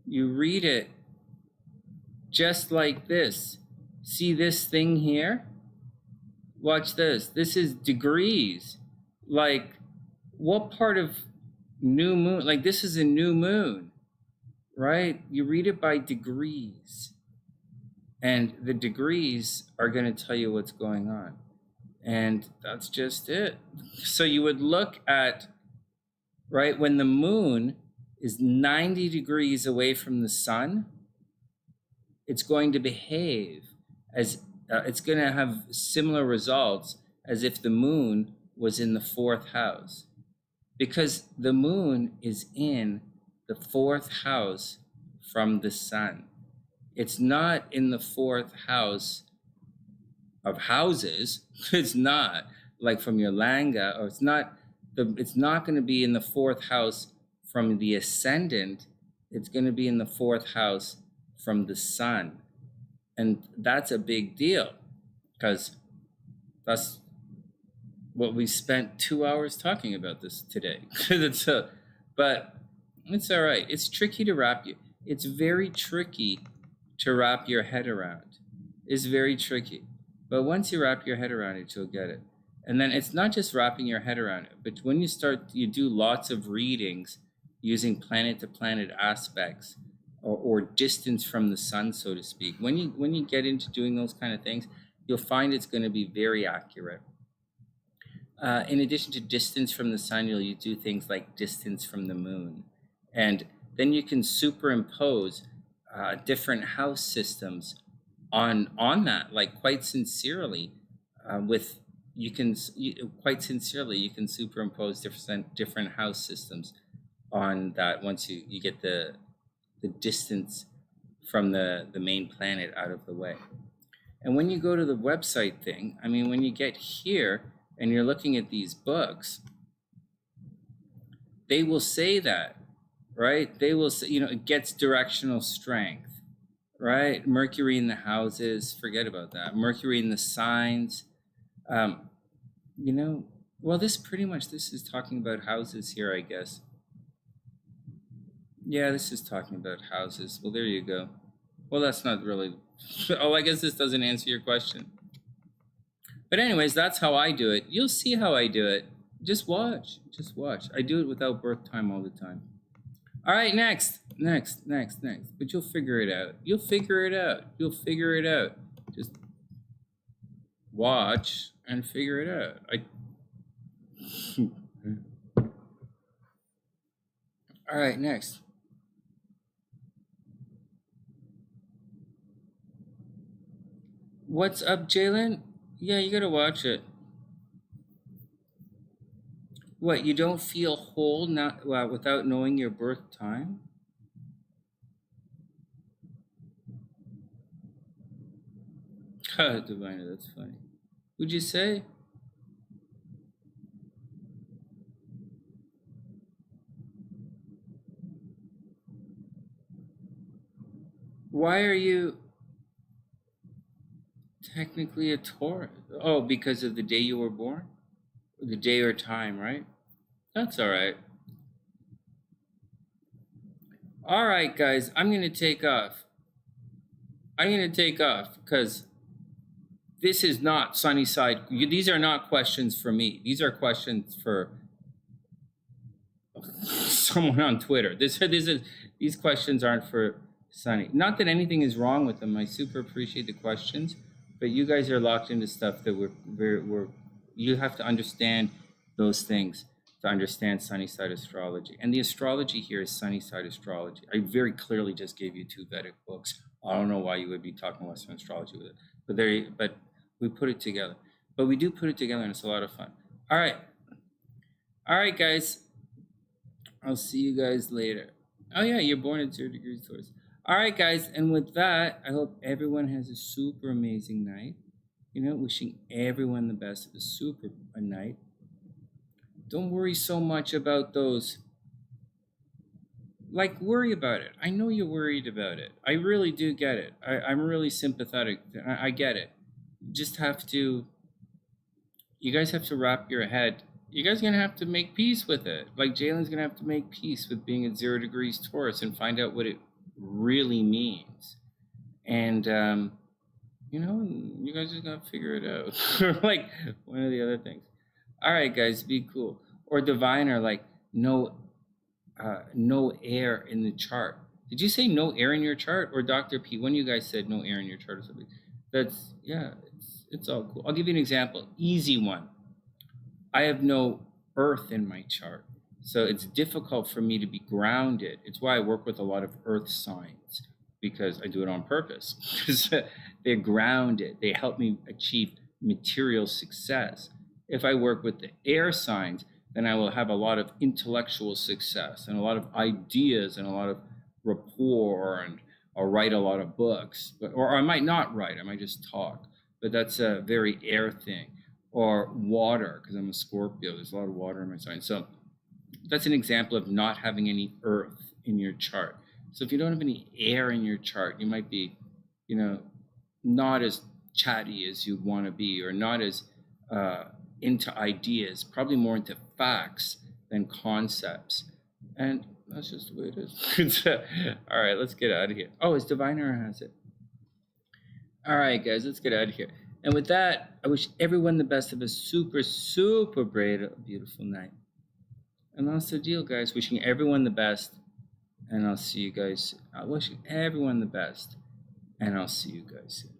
You read it just like this. See this thing here? Watch this. This is degrees. Like, what part of new moon? Like, this is a new moon, right? You read it by degrees. And the degrees are going to tell you what's going on. And that's just it. So you would look at, right, when the moon is 90 degrees away from the sun, it's going to behave as, it's going to have similar results as if the moon was in the 4th house. Because the moon is in the 4th house from the sun. It's not in the 4th house of houses. It's not like from your Langa, or it's not going to be in the 4th house from the ascendant. It's going to be in the 4th house from the sun. And that's a big deal because that's what we spent 2 hours talking about this today. But it's all right. It's tricky to wrap you. It's very tricky to wrap your head around. It's very tricky. But once you wrap your head around it, you'll get it. And then it's not just wrapping your head around it, but when you do lots of readings using planet to planet aspects or distance from the sun, so to speak. When you get into doing those kind of things, you'll find it's going to be very accurate. In addition to distance from the sun, you do things like distance from the moon. And then you can superimpose different house systems on that, like quite sincerely. with quite sincerely, you can superimpose different house systems on that once you get the distance from the main planet out of the way. And when you go to the website thing, I mean, when you get here and you're looking at these books, they will say that, right? They will say, it gets directional strength, right? Mercury in the houses, forget about that. Mercury in the signs, well, this is talking about houses here, I guess. Yeah, this is talking about houses. Well, there you go. Well, that's not really, I guess this doesn't answer your question. But anyways, that's how I do it. You'll see how I do it. Just watch. I do it without birth time all the time. All right, next. But you'll figure it out. You'll figure it out. Just watch and figure it out. All right, next. What's up, Jaylynne? Yeah, you gotta watch it. What, you don't feel whole without knowing your birth time? Divina, that's funny. Would you say? Why are you technically a Taurus? Oh, because of the day you were born? The day or time, right? That's all right. All right, guys, I'm going to take off. Because this is not sunny side. These are not questions for me. These are questions for someone on Twitter. These questions aren't for Sunny. Not that anything is wrong with them. I super appreciate the questions, but you guys are locked into stuff that you have to understand those things to understand sunny side astrology. And the astrology here is sunny side astrology. I very clearly just gave you 2 Vedic books. I don't know why you would be talking Western astrology with it, but we put it together. But we do put it together, and it's a lot of fun. All right, guys. I'll see you guys later. Oh yeah, you're born at 0 degrees Taurus. All right, guys, and with that, I hope everyone has a super amazing night. Wishing everyone the best of a super night. Don't worry so much about those. Worry about it. I know you're worried about it. I really do get it. I'm really sympathetic. I get it. You guys have to wrap your head. You guys are going to have to make peace with it. Jaylynne's going to have to make peace with being at 0 degrees Taurus and find out what it really means. And, you guys are going to figure it out. One of the other things. All right, guys, be cool. Or diviner, no air in the chart. Did you say no air in your chart? Or Dr. P? When you guys said no air in your chart or something? It's all cool. I'll give you an example. Easy one. I have no earth in my chart, so it's difficult for me to be grounded. It's why I work with a lot of earth signs, because I do it on purpose. They're grounded. They help me achieve material success. If I work with the air signs, then I will have a lot of intellectual success and a lot of ideas and a lot of rapport, and I'll write a lot of books. Or I might not write, I might just talk. But that's a very air thing. Or water, because I'm a Scorpio. There's a lot of water in my sign. So that's an example of not having any earth in your chart. So if you don't have any air in your chart, you might be, not as chatty as you want to be, or not as into ideas, probably more into facts than concepts. And that's just the way it is. All right, let's get out of here. Oh, it's Diviner has it. All right, guys, let's get out of here. And with that, I wish everyone the best of a super, super beautiful night. And that's the deal, guys. Wishing everyone the best. And I'll see you guys. I wish everyone the best. And I'll see you guys soon.